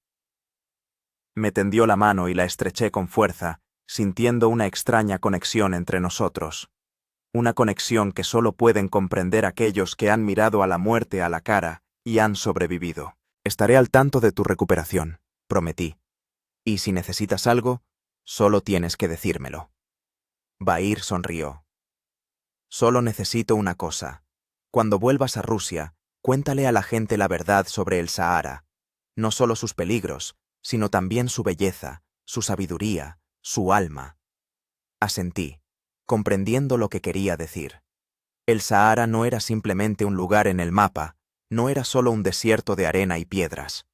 Me tendió la mano y la estreché con fuerza, sintiendo una extraña conexión entre nosotros. Una conexión que solo pueden comprender aquellos que han mirado a la muerte a la cara y han sobrevivido. «Estaré al tanto de tu recuperación», prometí. «Y si necesitas algo, solo tienes que decírmelo». Bahir sonrió. «Solo necesito una cosa. Cuando vuelvas a Rusia, cuéntale a la gente la verdad sobre el Sahara, no solo sus peligros, sino también su belleza, su sabiduría, su alma». Asentí, comprendiendo lo que quería decir. El Sahara no era simplemente un lugar en el mapa, no era solo un desierto de arena y piedras.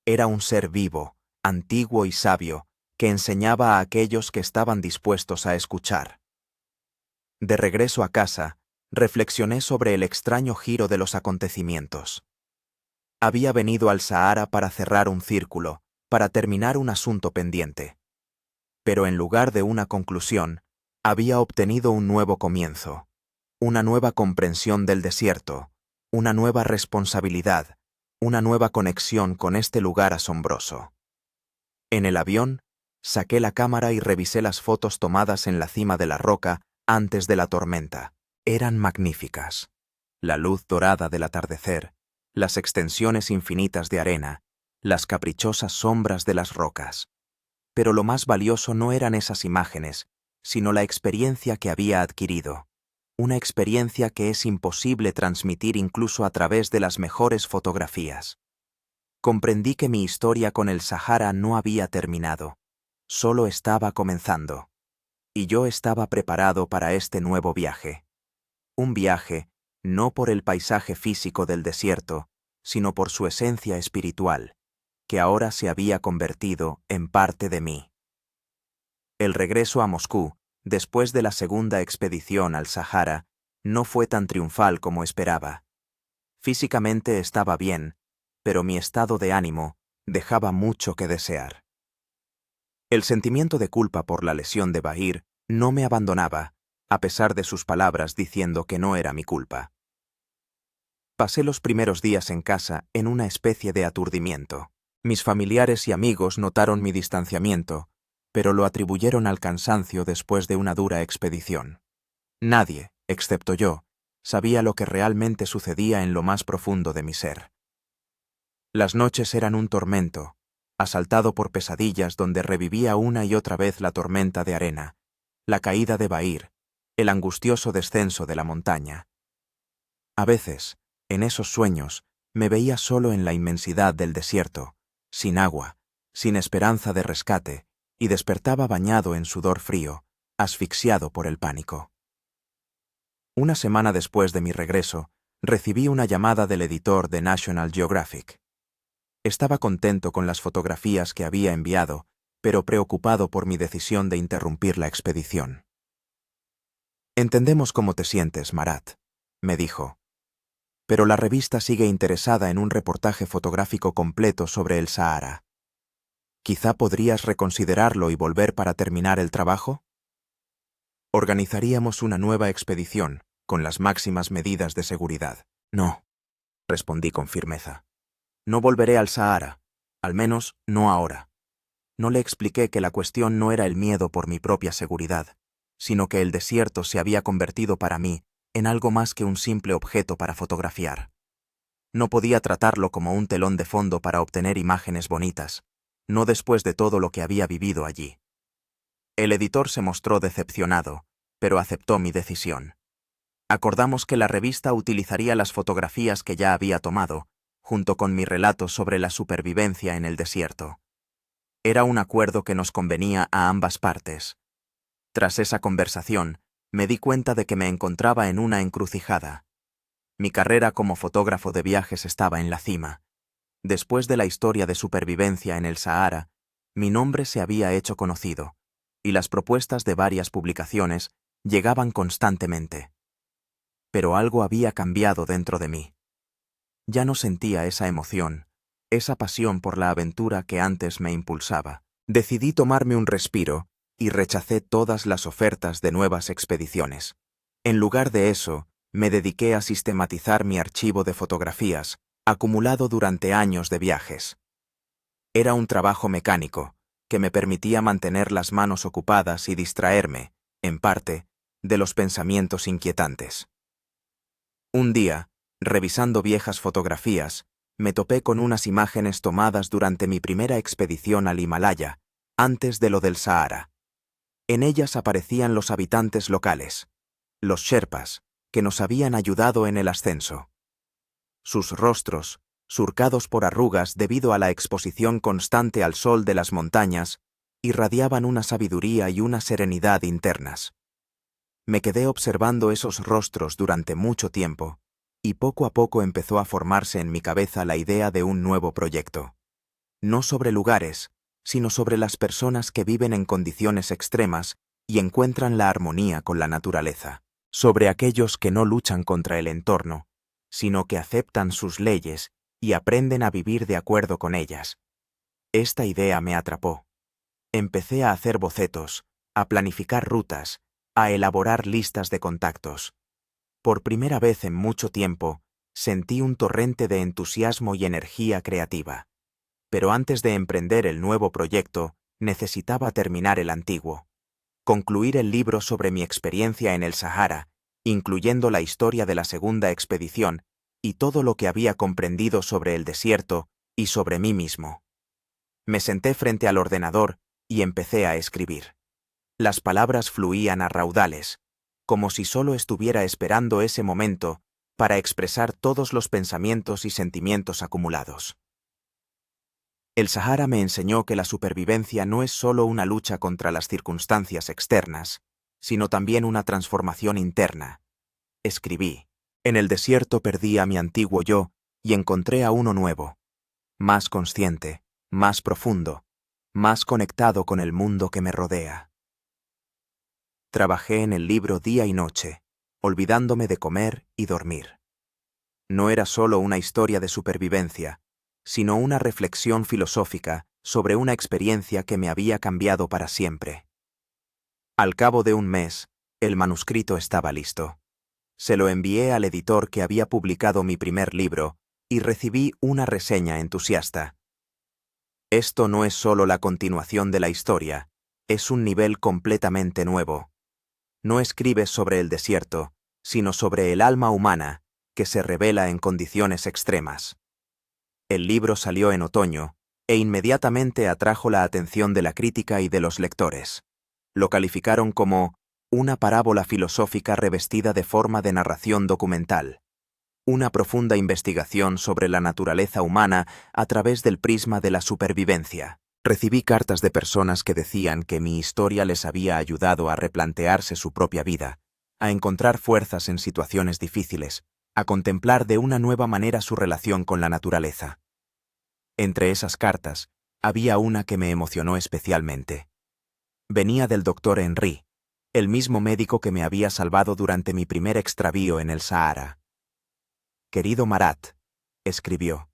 Era un ser vivo, antiguo y sabio, que enseñaba a aquellos que estaban dispuestos a escuchar. De regreso a casa, reflexioné sobre el extraño giro de los acontecimientos. Había venido al Sahara para cerrar un círculo, para terminar un asunto pendiente. Pero en lugar de una conclusión, había obtenido un nuevo comienzo, una nueva comprensión del desierto, una nueva responsabilidad, una nueva conexión con este lugar asombroso. En el avión, saqué la cámara y revisé las fotos tomadas en la cima de la roca antes de la tormenta. Eran magníficas. La luz dorada del atardecer, las extensiones infinitas de arena, las caprichosas sombras de las rocas. Pero lo más valioso no eran esas imágenes, sino la experiencia que había adquirido. Una experiencia que es imposible transmitir incluso a través de las mejores fotografías. comprendí que mi historia con el Sahara no había terminado, solo estaba comenzando. Y yo estaba preparado para este nuevo viaje. Un viaje, no por el paisaje físico del desierto, sino por su esencia espiritual, que ahora se había convertido en parte de mí. El regreso a Moscú, después de la segunda expedición al Sahara, no fue tan triunfal como esperaba. Físicamente estaba bien, pero mi estado de ánimo dejaba mucho que desear. El sentimiento de culpa por la lesión de Bahir no me abandonaba, a pesar de sus palabras diciendo que no era mi culpa. Pasé los primeros días en casa en una especie de aturdimiento. Mis familiares y amigos notaron mi distanciamiento, pero lo atribuyeron al cansancio después de una dura expedición. Nadie, excepto yo, sabía lo que realmente sucedía en lo más profundo de mi ser. Las noches eran un tormento, asaltado por pesadillas donde revivía una y otra vez la tormenta de arena, la caída de Bahir, el angustioso descenso de la montaña. A veces, en esos sueños, me veía solo en la inmensidad del desierto, sin agua, sin esperanza de rescate, y despertaba bañado en sudor frío, asfixiado por el pánico. Una semana después de mi regreso, recibí una llamada del editor de National Geographic. Estaba contento con las fotografías que había enviado, pero preocupado por mi decisión de interrumpir la expedición. «Entendemos cómo te sientes, Marat», me dijo. «Pero la revista sigue interesada en un reportaje fotográfico completo sobre el Sahara. ¿Quizá podrías reconsiderarlo y volver para terminar el trabajo?» Organizaríamos una nueva expedición, con las máximas medidas de seguridad. «No», respondí con firmeza. «No volveré al Sahara, al menos no ahora». No le expliqué que la cuestión no era el miedo por mi propia seguridad, sino que el desierto se había convertido para mí en algo más que un simple objeto para fotografiar. No podía tratarlo como un telón de fondo para obtener imágenes bonitas, no después de todo lo que había vivido allí. El editor se mostró decepcionado, pero aceptó mi decisión. Acordamos que la revista utilizaría las fotografías que ya había tomado, junto con mi relato sobre la supervivencia en el desierto. Era un acuerdo que nos convenía a ambas partes. Tras esa conversación, me di cuenta de que me encontraba en una encrucijada. Mi carrera como fotógrafo de viajes estaba en la cima. Después de la historia de supervivencia en el Sahara, mi nombre se había hecho conocido, y las propuestas de varias publicaciones llegaban constantemente. Pero algo había cambiado dentro de mí. Ya no sentía esa emoción, esa pasión por la aventura que antes me impulsaba. Decidí tomarme un respiro y rechacé todas las ofertas de nuevas expediciones. En lugar de eso, me dediqué a sistematizar mi archivo de fotografías, acumulado durante años de viajes. Era un trabajo mecánico, que me permitía mantener las manos ocupadas y distraerme, en parte, de los pensamientos inquietantes. Un día, revisando viejas fotografías, me topé con unas imágenes tomadas durante mi primera expedición al Himalaya, antes de lo del Sahara. En ellas aparecían los habitantes locales, los sherpas, que nos habían ayudado en el ascenso. Sus rostros, surcados por arrugas debido a la exposición constante al sol de las montañas, irradiaban una sabiduría y una serenidad internas. Me quedé observando esos rostros durante mucho tiempo, y poco a poco empezó a formarse en mi cabeza la idea de un nuevo proyecto. No sobre lugares, sino sobre las personas que viven en condiciones extremas y encuentran la armonía con la naturaleza. Sobre aquellos que no luchan contra el entorno, sino que aceptan sus leyes y aprenden a vivir de acuerdo con ellas. Esta idea me atrapó. Empecé a hacer bocetos, a planificar rutas, a elaborar listas de contactos. Por primera vez en mucho tiempo, sentí un torrente de entusiasmo y energía creativa. Pero antes de emprender el nuevo proyecto, necesitaba terminar el antiguo. Concluir el libro sobre mi experiencia en el Sahara, incluyendo la historia de la segunda expedición y todo lo que había comprendido sobre el desierto y sobre mí mismo. Me senté frente al ordenador y empecé a escribir. Las palabras fluían a raudales, como si solo estuviera esperando ese momento para expresar todos los pensamientos y sentimientos acumulados. El Sahara me enseñó que la supervivencia no es solo una lucha contra las circunstancias externas, sino también una transformación interna. Escribí. En el desierto perdí a mi antiguo yo y encontré a uno nuevo, más consciente, más profundo, más conectado con el mundo que me rodea. Trabajé en el libro día y noche, olvidándome de comer y dormir. No era solo una historia de supervivencia, sino una reflexión filosófica sobre una experiencia que me había cambiado para siempre. Al cabo de un mes, el manuscrito estaba listo. Se lo envié al editor que había publicado mi primer libro y recibí una reseña entusiasta. Esto no es solo la continuación de la historia, es un nivel completamente nuevo. No escribes sobre el desierto, sino sobre el alma humana, que se revela en condiciones extremas. El libro salió en otoño, e inmediatamente atrajo la atención de la crítica y de los lectores. Lo calificaron como una parábola filosófica revestida de forma de narración documental, una profunda investigación sobre la naturaleza humana a través del prisma de la supervivencia. Recibí cartas de personas que decían que mi historia les había ayudado a replantearse su propia vida, a encontrar fuerzas en situaciones difíciles, a contemplar de una nueva manera su relación con la naturaleza. Entre esas cartas, había una que me emocionó especialmente. Venía del doctor Henry, el mismo médico que me había salvado durante mi primer extravío en el Sahara. «Querido Marat», escribió,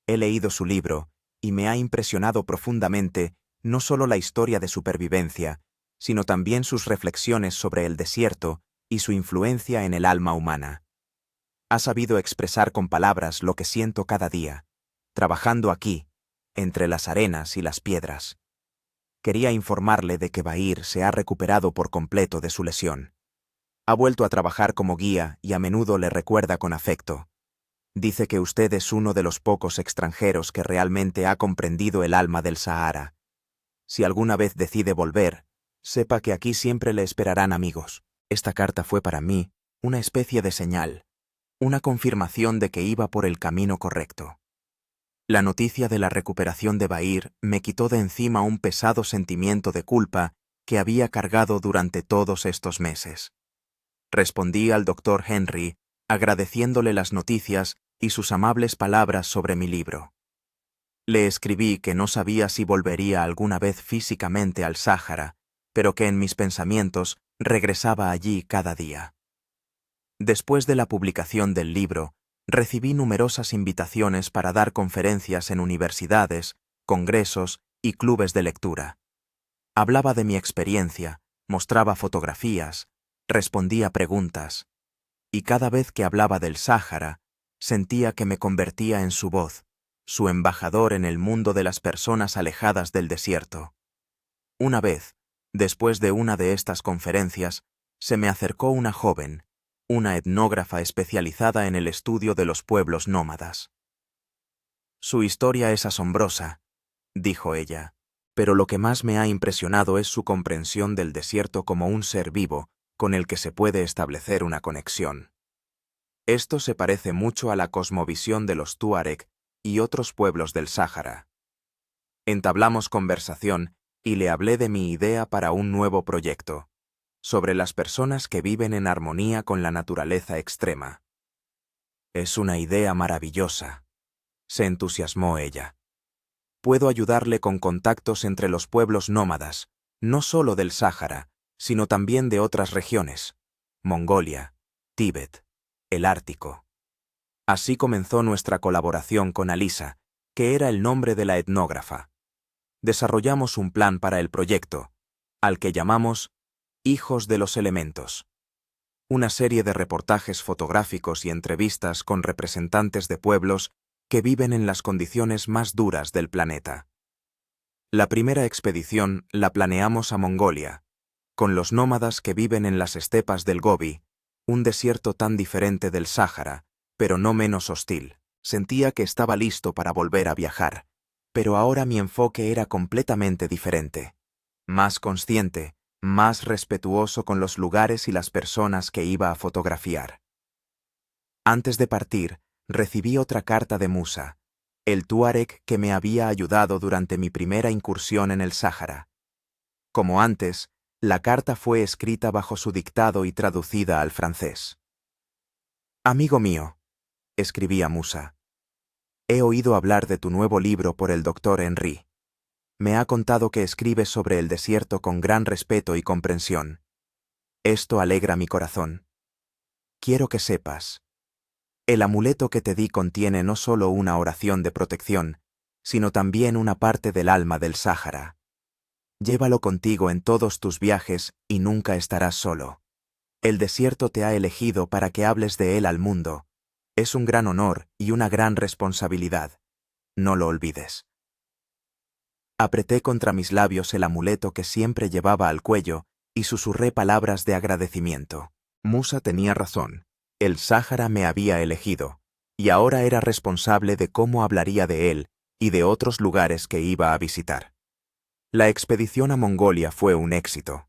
«he leído su libro y me ha impresionado profundamente no solo la historia de supervivencia, sino también sus reflexiones sobre el desierto y su influencia en el alma humana. Ha sabido expresar con palabras lo que siento cada día, trabajando aquí, entre las arenas y las piedras. Quería informarle de que Bahir se ha recuperado por completo de su lesión. Ha vuelto a trabajar como guía y a menudo le recuerda con afecto. Dice que usted es uno de los pocos extranjeros que realmente ha comprendido el alma del Sahara. Si alguna vez decide volver, sepa que aquí siempre le esperarán amigos». Esta carta fue para mí una especie de señal, una confirmación de que iba por el camino correcto. La noticia de la recuperación de Bahir me quitó de encima un pesado sentimiento de culpa que había cargado durante todos estos meses. Respondí al doctor Henry agradeciéndole las noticias y sus amables palabras sobre mi libro. Le escribí que no sabía si volvería alguna vez físicamente al Sáhara, pero que en mis pensamientos regresaba allí cada día. Después de la publicación del libro, recibí numerosas invitaciones para dar conferencias en universidades, congresos y clubes de lectura. Hablaba de mi experiencia, mostraba fotografías, respondía preguntas, y cada vez que hablaba del Sáhara, sentía que me convertía en su voz, su embajador en el mundo de las personas alejadas del desierto. Una vez, después de una de estas conferencias, se me acercó una joven, una etnógrafa especializada en el estudio de los pueblos nómadas. «Su historia es asombrosa», dijo ella, «pero lo que más me ha impresionado es su comprensión del desierto como un ser vivo con el que se puede establecer una conexión. Esto se parece mucho a la cosmovisión de los Tuareg y otros pueblos del Sáhara». Entablamos conversación y le hablé de mi idea para un nuevo proyecto, sobre las personas que viven en armonía con la naturaleza extrema. «Es una idea maravillosa», se entusiasmó ella. «Puedo ayudarle con contactos entre los pueblos nómadas, no solo del Sáhara, sino también de otras regiones, Mongolia, Tíbet, el Ártico». Así comenzó nuestra colaboración con Alisa, que era el nombre de la etnógrafa. Desarrollamos un plan para el proyecto, al que llamamos Hijos de los Elementos. Una serie de reportajes fotográficos y entrevistas con representantes de pueblos que viven en las condiciones más duras del planeta. La primera expedición la planeamos a Mongolia, con los nómadas que viven en las estepas del Gobi, un desierto tan diferente del Sáhara, pero no menos hostil. Sentía que estaba listo para volver a viajar, pero ahora mi enfoque era completamente diferente, más consciente, más respetuoso con los lugares y las personas que iba a fotografiar. Antes de partir, recibí otra carta de Musa, el tuareg que me había ayudado durante mi primera incursión en el Sáhara. Como antes, la carta fue escrita bajo su dictado y traducida al francés. Amigo mío, escribía Musa, he oído hablar de tu nuevo libro por el doctor Henry. Me ha contado que escribes sobre el desierto con gran respeto y comprensión. Esto alegra mi corazón. Quiero que sepas. El amuleto que te di contiene no solo una oración de protección, sino también una parte del alma del Sáhara. Llévalo contigo en todos tus viajes y nunca estarás solo. El desierto te ha elegido para que hables de él al mundo. Es un gran honor y una gran responsabilidad. No lo olvides. Apreté contra mis labios el amuleto que siempre llevaba al cuello y susurré palabras de agradecimiento. Musa tenía razón. El Sáhara me había elegido, y ahora era responsable de cómo hablaría de él y de otros lugares que iba a visitar. La expedición a Mongolia fue un éxito.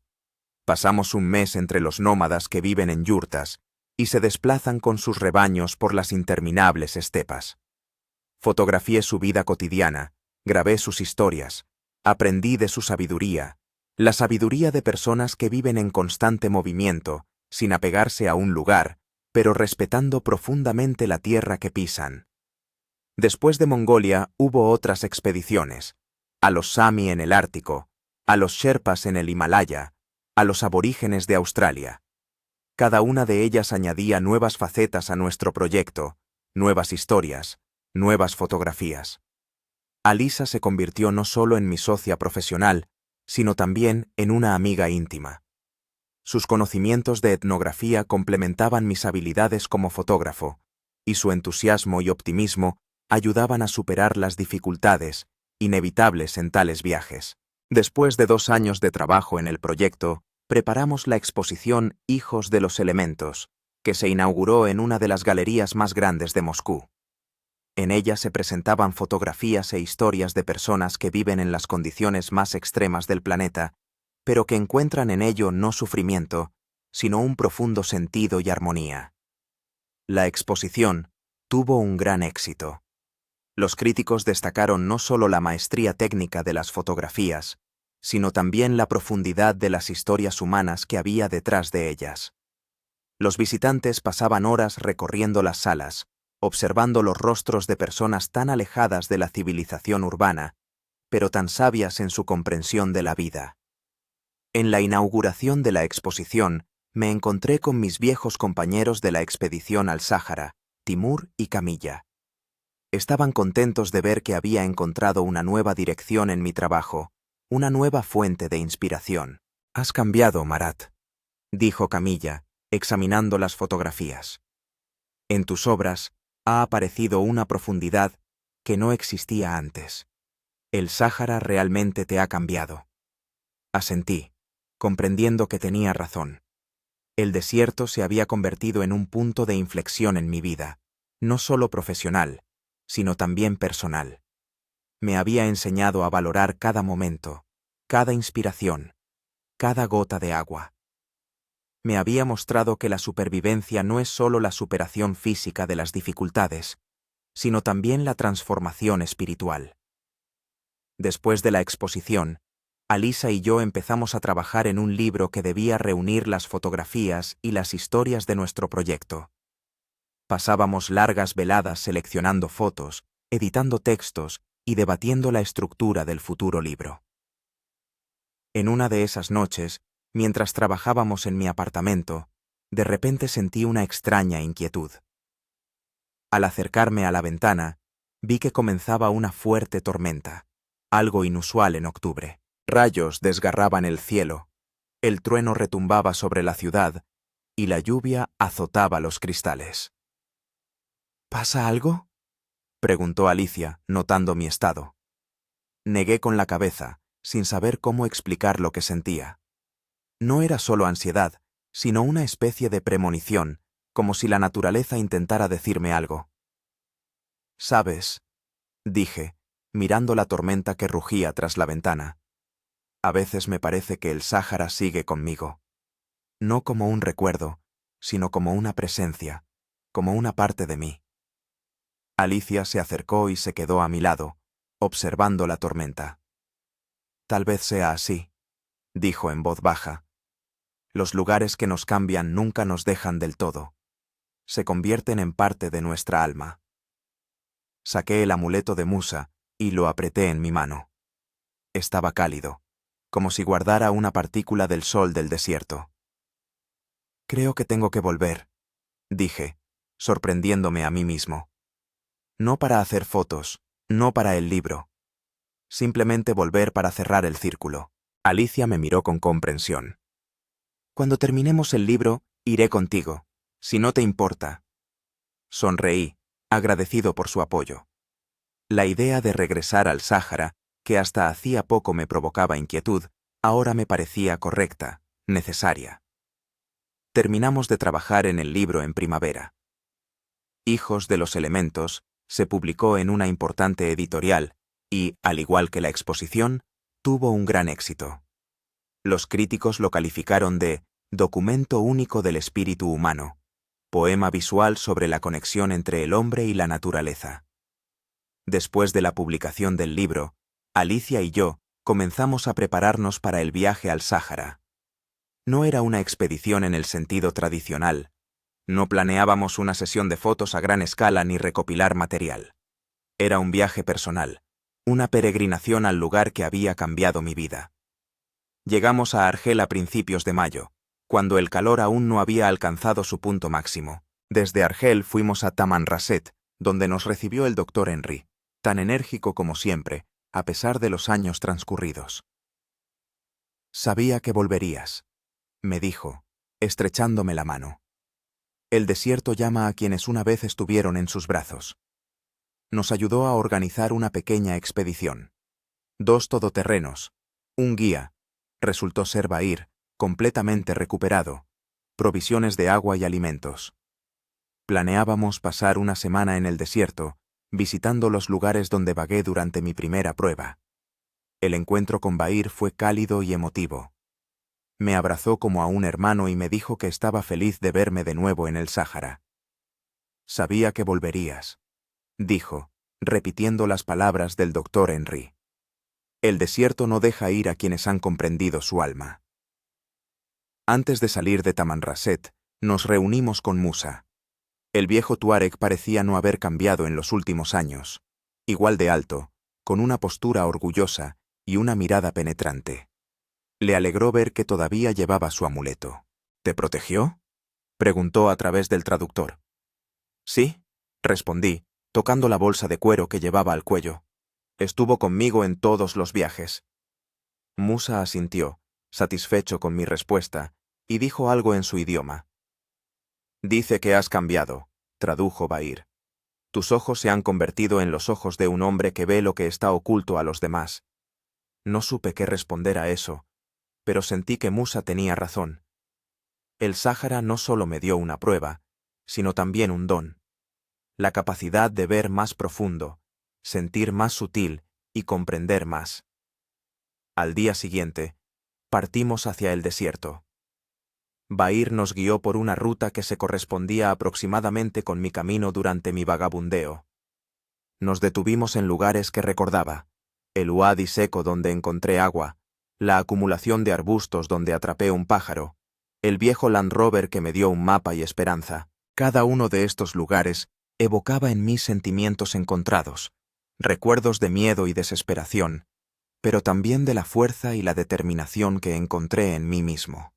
Pasamos un mes entre los nómadas que viven en yurtas y se desplazan con sus rebaños por las interminables estepas. Fotografié su vida cotidiana, grabé sus historias, aprendí de su sabiduría, la sabiduría de personas que viven en constante movimiento, sin apegarse a un lugar, pero respetando profundamente la tierra que pisan. Después de Mongolia hubo otras expediciones, a los Sami en el Ártico, a los Sherpas en el Himalaya, a los aborígenes de Australia. Cada una de ellas añadía nuevas facetas a nuestro proyecto, nuevas historias, nuevas fotografías. Alisa se convirtió no solo en mi socia profesional, sino también en una amiga íntima. Sus conocimientos de etnografía complementaban mis habilidades como fotógrafo, y su entusiasmo y optimismo ayudaban a superar las dificultades inevitables en tales viajes. Después de 2 años de trabajo en el proyecto, preparamos la exposición Hijos de los Elementos, que se inauguró en una de las galerías más grandes de Moscú. En ella se presentaban fotografías e historias de personas que viven en las condiciones más extremas del planeta, pero que encuentran en ello no sufrimiento, sino un profundo sentido y armonía. La exposición tuvo un gran éxito. Los críticos destacaron no solo la maestría técnica de las fotografías, sino también la profundidad de las historias humanas que había detrás de ellas. Los visitantes pasaban horas recorriendo las salas, observando los rostros de personas tan alejadas de la civilización urbana, pero tan sabias en su comprensión de la vida. En la inauguración de la exposición, me encontré con mis viejos compañeros de la expedición al Sáhara, Timur y Camilla. Estaban contentos de ver que había encontrado una nueva dirección en mi trabajo, una nueva fuente de inspiración. «Has cambiado, Marat», dijo Camilla, examinando las fotografías. «En tus obras ha aparecido una profundidad que no existía antes. El Sáhara realmente te ha cambiado». Asentí, comprendiendo que tenía razón. El desierto se había convertido en un punto de inflexión en mi vida, no solo profesional, sino también personal. Me había enseñado a valorar cada momento, cada inspiración, cada gota de agua. Me había mostrado que la supervivencia no es solo la superación física de las dificultades, sino también la transformación espiritual. Después de la exposición, Alisa y yo empezamos a trabajar en un libro que debía reunir las fotografías y las historias de nuestro proyecto. Pasábamos largas veladas seleccionando fotos, editando textos y debatiendo la estructura del futuro libro. En una de esas noches, mientras trabajábamos en mi apartamento, de repente sentí una extraña inquietud. Al acercarme a la ventana, vi que comenzaba una fuerte tormenta, algo inusual en octubre. Rayos desgarraban el cielo, el trueno retumbaba sobre la ciudad y la lluvia azotaba los cristales. ¿Pasa algo?, preguntó Alicia, notando mi estado. Negué con la cabeza, sin saber cómo explicar lo que sentía. No era solo ansiedad, sino una especie de premonición, como si la naturaleza intentara decirme algo. «¿Sabes?», dije, mirando la tormenta que rugía tras la ventana. «A veces me parece que el Sáhara sigue conmigo. No como un recuerdo, sino como una presencia, como una parte de mí». Alicia se acercó y se quedó a mi lado, observando la tormenta. Tal vez sea así, dijo en voz baja. Los lugares que nos cambian nunca nos dejan del todo. Se convierten en parte de nuestra alma. Saqué el amuleto de Musa y lo apreté en mi mano. Estaba cálido, como si guardara una partícula del sol del desierto. Creo que tengo que volver, dije, sorprendiéndome a mí mismo. No para hacer fotos, no para el libro. Simplemente volver para cerrar el círculo. Alicia me miró con comprensión. Cuando terminemos el libro, iré contigo, si no te importa. Sonreí, agradecido por su apoyo. La idea de regresar al Sáhara, que hasta hacía poco me provocaba inquietud, ahora me parecía correcta, necesaria. Terminamos de trabajar en el libro en primavera. Hijos de los Elementos se publicó en una importante editorial y, al igual que la exposición, tuvo un gran éxito. Los críticos lo calificaron de documento único del espíritu humano, poema visual sobre la conexión entre el hombre y la naturaleza. Después de la publicación del libro, Alicia y yo comenzamos a prepararnos para el viaje al Sáhara. No era una expedición en el sentido tradicional. No planeábamos una sesión de fotos a gran escala ni recopilar material. Era un viaje personal, una peregrinación al lugar que había cambiado mi vida. Llegamos a Argel a principios de mayo, cuando el calor aún no había alcanzado su punto máximo. Desde Argel fuimos a Tamanrasset, donde nos recibió el Dr. Henry, tan enérgico como siempre, a pesar de los años transcurridos. Sabía que volverías, me dijo, estrechándome la mano. El desierto llama a quienes una vez estuvieron en sus brazos. Nos ayudó a organizar una pequeña expedición. 2 todoterrenos, un guía, resultó ser Bahir, completamente recuperado, provisiones de agua y alimentos. Planeábamos pasar una semana en el desierto, visitando los lugares donde vagué durante mi primera prueba. El encuentro con Bahir fue cálido y emotivo. Me abrazó como a un hermano y me dijo que estaba feliz de verme de nuevo en el Sáhara. Sabía que volverías, dijo, repitiendo las palabras del Dr. Henry. El desierto no deja ir a quienes han comprendido su alma. Antes de salir de Tamanrasset, nos reunimos con Musa. El viejo tuareg parecía no haber cambiado en los últimos años. Igual de alto, con una postura orgullosa y una mirada penetrante. Le alegró ver que todavía llevaba su amuleto. ¿Te protegió?, preguntó a través del traductor. Sí, respondí, tocando la bolsa de cuero que llevaba al cuello. Estuvo conmigo en todos los viajes. Musa asintió, satisfecho con mi respuesta, y dijo algo en su idioma. Dice que has cambiado, tradujo Bahir. Tus ojos se han convertido en los ojos de un hombre que ve lo que está oculto a los demás. No supe qué responder a eso, pero sentí que Musa tenía razón. El Sáhara no solo me dio una prueba, sino también un don. La capacidad de ver más profundo, sentir más sutil y comprender más. Al día siguiente, partimos hacia el desierto. Bahir nos guió por una ruta que se correspondía aproximadamente con mi camino durante mi vagabundeo. Nos detuvimos en lugares que recordaba, el uadi seco donde encontré agua, la acumulación de arbustos donde atrapé un pájaro, el viejo Land Rover que me dio un mapa y esperanza. Cada uno de estos lugares evocaba en mí sentimientos encontrados, recuerdos de miedo y desesperación, pero también de la fuerza y la determinación que encontré en mí mismo.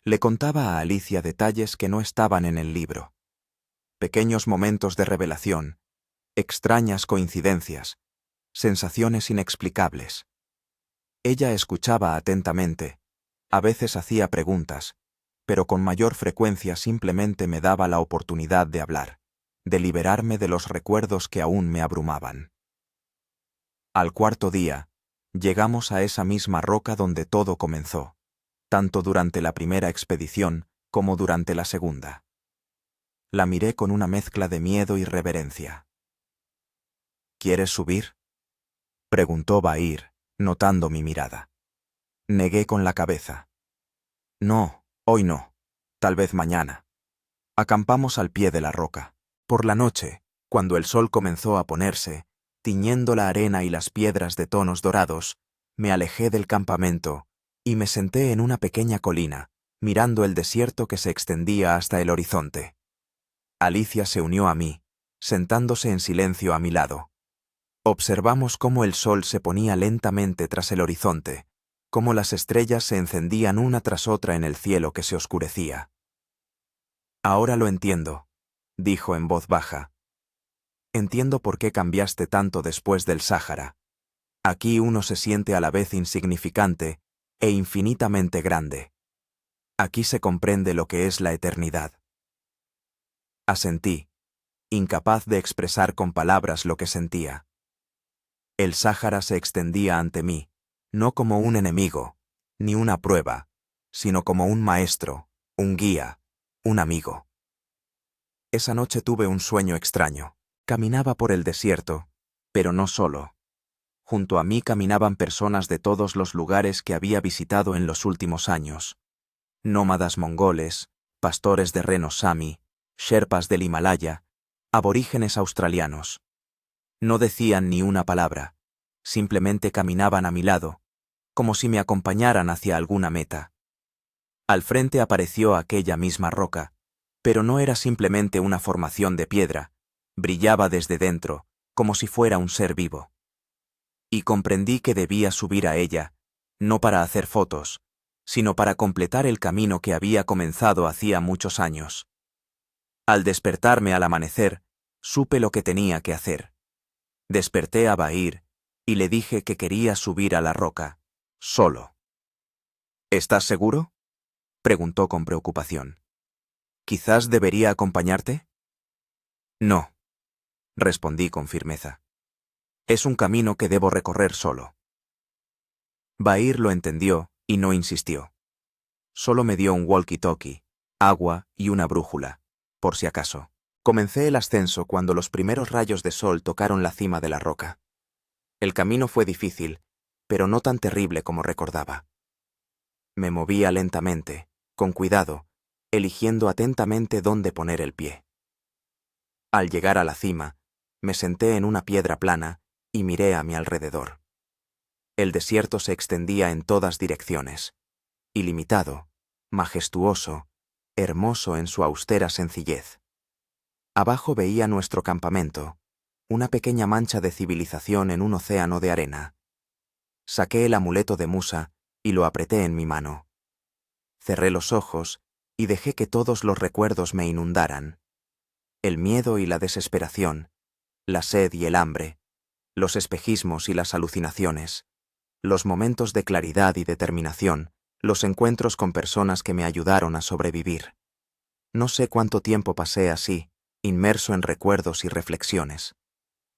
Le contaba a Alicia detalles que no estaban en el libro. Pequeños momentos de revelación, extrañas coincidencias, sensaciones inexplicables. Ella escuchaba atentamente, a veces hacía preguntas, pero con mayor frecuencia simplemente me daba la oportunidad de hablar, de liberarme de los recuerdos que aún me abrumaban. Al 4.º día, llegamos a esa misma roca donde todo comenzó, tanto durante la primera expedición como durante la segunda. La miré con una mezcla de miedo y reverencia. ¿Quieres subir?, preguntó Bahir, notando mi mirada. Negué con la cabeza. No, hoy no, tal vez mañana. Acampamos al pie de la roca. Por la noche, Cuando el sol comenzó a ponerse, tiñendo la arena y las piedras de tonos dorados, me alejé del campamento y me senté en una pequeña colina, mirando el desierto que se extendía hasta el horizonte. Alicia se unió a mí, sentándose en silencio a mi lado. Observamos cómo el sol se ponía lentamente tras el horizonte, cómo las estrellas se encendían una tras otra en el cielo que se oscurecía. «Ahora lo entiendo», dijo en voz baja. «Entiendo por qué cambiaste tanto después del Sáhara. Aquí uno se siente a la vez insignificante e infinitamente grande. Aquí se comprende lo que es la eternidad». Asentí, incapaz de expresar con palabras lo que sentía. El Sáhara se extendía ante mí, no como un enemigo, ni una prueba, sino como un maestro, un guía, un amigo. Esa noche tuve un sueño extraño. Caminaba por el desierto, pero no solo. Junto a mí caminaban personas de todos los lugares que había visitado en los últimos años. Nómadas mongoles, pastores de renos sami, sherpas del Himalaya, aborígenes australianos. No decían ni una palabra, simplemente caminaban a mi lado, como si me acompañaran hacia alguna meta. Al frente apareció aquella misma roca, pero no era simplemente una formación de piedra, brillaba desde dentro, como si fuera un ser vivo. Y comprendí que debía subir a ella, no para hacer fotos, sino para completar el camino que había comenzado hacía muchos años. Al despertarme al amanecer, supe lo que tenía que hacer. Desperté a Bahir y le dije que quería subir a la roca, solo. «¿Estás seguro?», preguntó con preocupación. «¿Quizás debería acompañarte?» «No», respondí con firmeza. «Es un camino que debo recorrer solo». Bahir lo entendió y no insistió. Solo me dio un walkie-talkie, agua y una brújula, por si acaso. Comencé el ascenso cuando los primeros rayos de sol tocaron la cima de la roca. El camino fue difícil, pero no tan terrible como recordaba. Me movía lentamente, con cuidado, eligiendo atentamente dónde poner el pie. Al llegar a la cima, me senté en una piedra plana y miré a mi alrededor. El desierto se extendía en todas direcciones, ilimitado, majestuoso, hermoso en su austera sencillez. Abajo veía nuestro campamento, una pequeña mancha de civilización en un océano de arena. Saqué el amuleto de Musa y lo apreté en mi mano. Cerré los ojos y dejé que todos los recuerdos me inundaran. El miedo y la desesperación, la sed y el hambre, los espejismos y las alucinaciones, los momentos de claridad y determinación, los encuentros con personas que me ayudaron a sobrevivir. No sé cuánto tiempo pasé así, inmerso en recuerdos y reflexiones.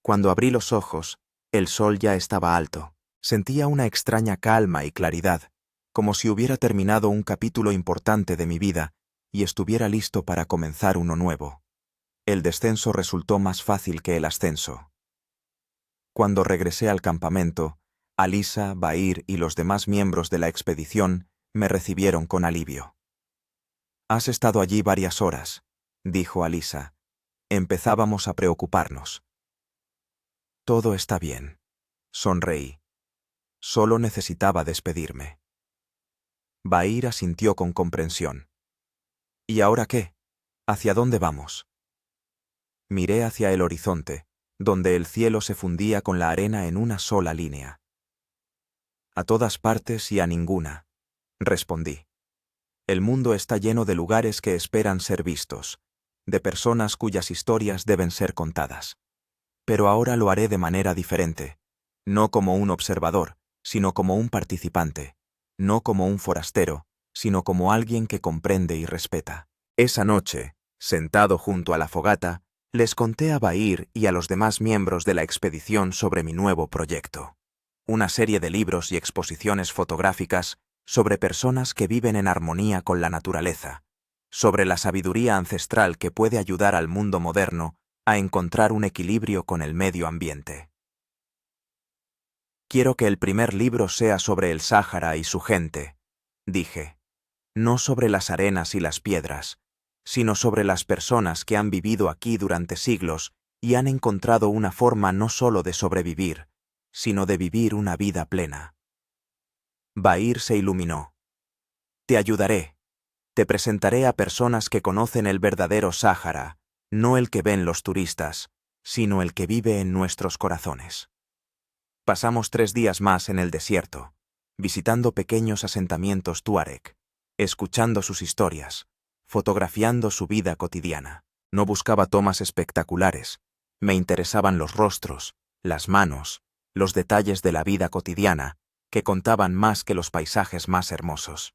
Cuando abrí los ojos, el sol ya estaba alto. Sentía una extraña calma y claridad, como si hubiera terminado un capítulo importante de mi vida y estuviera listo para comenzar uno nuevo. El descenso resultó más fácil que el ascenso. Cuando regresé al campamento, Alisa, Bahir y los demás miembros de la expedición me recibieron con alivio. «Has estado allí varias horas», dijo Alisa. Empezábamos a preocuparnos. «Todo está bien», sonreí. Solo necesitaba despedirme. Bahir asintió con comprensión. «¿Y ahora qué? ¿Hacia dónde vamos?» Miré hacia el horizonte, donde el cielo se fundía con la arena en una sola línea. «A todas partes y a ninguna», respondí. «El mundo está lleno de lugares que esperan ser vistos, de personas cuyas historias deben ser contadas. Pero ahora lo haré de manera diferente, no como un observador, sino como un participante, no como un forastero, sino como alguien que comprende y respeta». Esa noche, sentado junto a la fogata, les conté a Bahir y a los demás miembros de la expedición sobre mi nuevo proyecto. Una serie de libros y exposiciones fotográficas sobre personas que viven en armonía con la naturaleza, sobre la sabiduría ancestral que puede ayudar al mundo moderno a encontrar un equilibrio con el medio ambiente. «Quiero que el primer libro sea sobre el Sáhara y su gente», dije, «no sobre las arenas y las piedras, sino sobre las personas que han vivido aquí durante siglos y han encontrado una forma no solo de sobrevivir, sino de vivir una vida plena. Bahir se iluminó. Te ayudaré. Te presentaré a personas que conocen el verdadero Sáhara, no el que ven los turistas, sino el que vive en nuestros corazones. Pasamos 3 días más en el desierto, visitando pequeños asentamientos tuareg, escuchando sus historias, fotografiando su vida cotidiana. No buscaba tomas espectaculares, me interesaban los rostros, las manos, los detalles de la vida cotidiana, que contaban más que los paisajes más hermosos.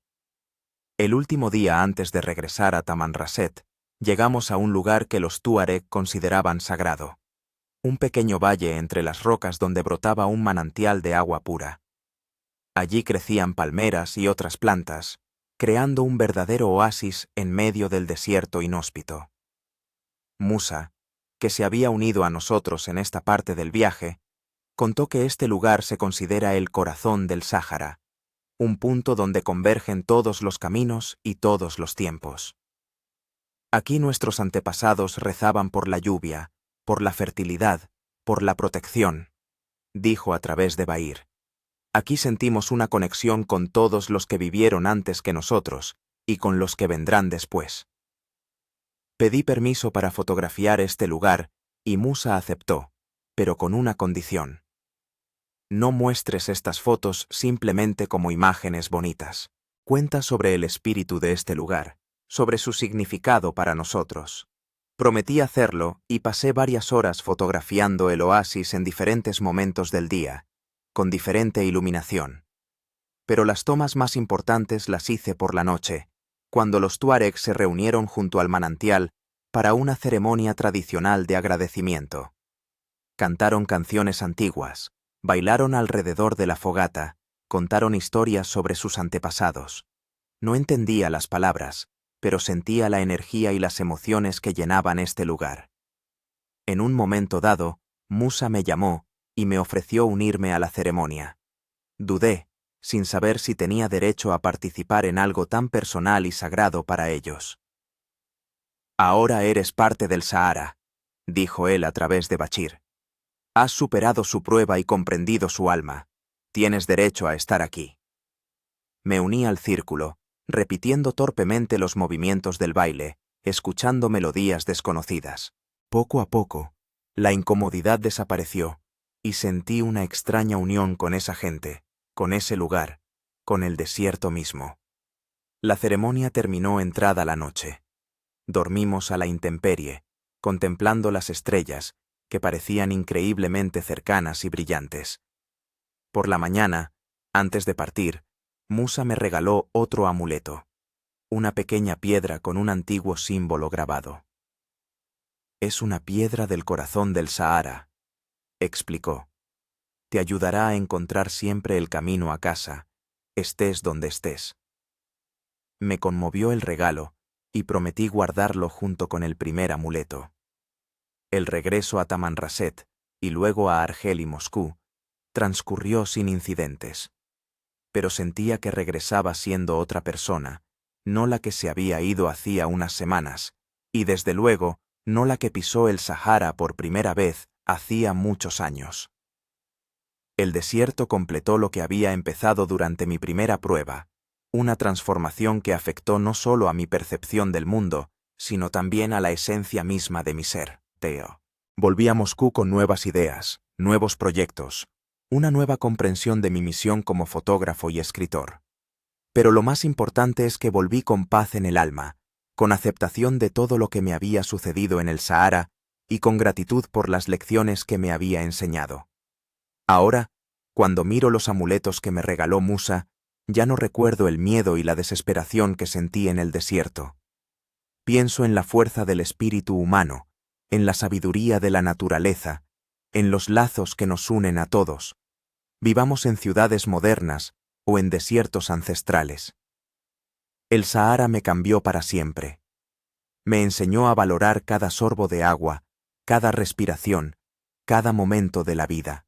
El último día antes de regresar a Tamanrasset, llegamos a un lugar que los tuareg consideraban sagrado. Un pequeño valle entre las rocas donde brotaba un manantial de agua pura. Allí crecían palmeras y otras plantas, creando un verdadero oasis en medio del desierto inhóspito. Musa, que se había unido a nosotros en esta parte del viaje, contó que este lugar se considera el corazón del Sáhara, un punto donde convergen todos los caminos y todos los tiempos. Aquí nuestros antepasados rezaban por la lluvia, por la fertilidad, por la protección, dijo a través de Bahir. Aquí sentimos una conexión con todos los que vivieron antes que nosotros y con los que vendrán después. Pedí permiso para fotografiar este lugar y Musa aceptó, pero con una condición. No muestres estas fotos simplemente como imágenes bonitas. Cuenta sobre el espíritu de este lugar, sobre su significado para nosotros. Prometí hacerlo y pasé varias horas fotografiando el oasis en diferentes momentos del día, con diferente iluminación. Pero las tomas más importantes las hice por la noche, cuando los tuaregs se reunieron junto al manantial para una ceremonia tradicional de agradecimiento. Cantaron canciones antiguas, bailaron alrededor de la fogata, contaron historias sobre sus antepasados. No entendía las palabras, pero sentía la energía y las emociones que llenaban este lugar. En un momento dado, Musa me llamó y me ofreció unirme a la ceremonia. Dudé, sin saber si tenía derecho a participar en algo tan personal y sagrado para ellos. Ahora eres parte del Sahara, dijo él a través de Bachir. Has superado su prueba y comprendido su alma. Tienes derecho a estar aquí. Me uní al círculo, repitiendo torpemente los movimientos del baile, escuchando melodías desconocidas. Poco a poco, la incomodidad desapareció, y sentí una extraña unión con esa gente, con ese lugar, con el desierto mismo. La ceremonia terminó entrada la noche. Dormimos a la intemperie, contemplando las estrellas, que parecían increíblemente cercanas y brillantes. Por la mañana, antes de partir, Musa me regaló otro amuleto, una pequeña piedra con un antiguo símbolo grabado. Es una piedra del corazón del Sahara, explicó. Te ayudará a encontrar siempre el camino a casa, estés donde estés. Me conmovió el regalo y prometí guardarlo junto con el primer amuleto. El regreso a Tamanrasset y luego a Argel y Moscú transcurrió sin incidentes. Pero sentía que regresaba siendo otra persona, no la que se había ido hacía unas semanas, y desde luego no la que pisó el Sahara por primera vez hacía muchos años. El desierto completó lo que había empezado durante mi primera prueba, una transformación que afectó no solo a mi percepción del mundo, sino también a la esencia misma de mi ser. Volví a Moscú con nuevas ideas, nuevos proyectos, una nueva comprensión de mi misión como fotógrafo y escritor. Pero lo más importante es que volví con paz en el alma, con aceptación de todo lo que me había sucedido en el Sahara y con gratitud por las lecciones que me había enseñado. Ahora, cuando miro los amuletos que me regaló Musa, ya no recuerdo el miedo y la desesperación que sentí en el desierto. Pienso en la fuerza del espíritu humano, en la sabiduría de la naturaleza, en los lazos que nos unen a todos. Vivamos en ciudades modernas o en desiertos ancestrales. El Sahara me cambió para siempre. Me enseñó a valorar cada sorbo de agua, cada respiración, cada momento de la vida.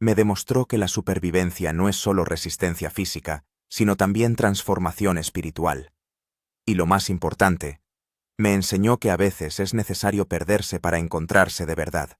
Me demostró que la supervivencia no es solo resistencia física, sino también transformación espiritual. Y lo más importante, Me enseñó que a veces es necesario perderse para encontrarse de verdad.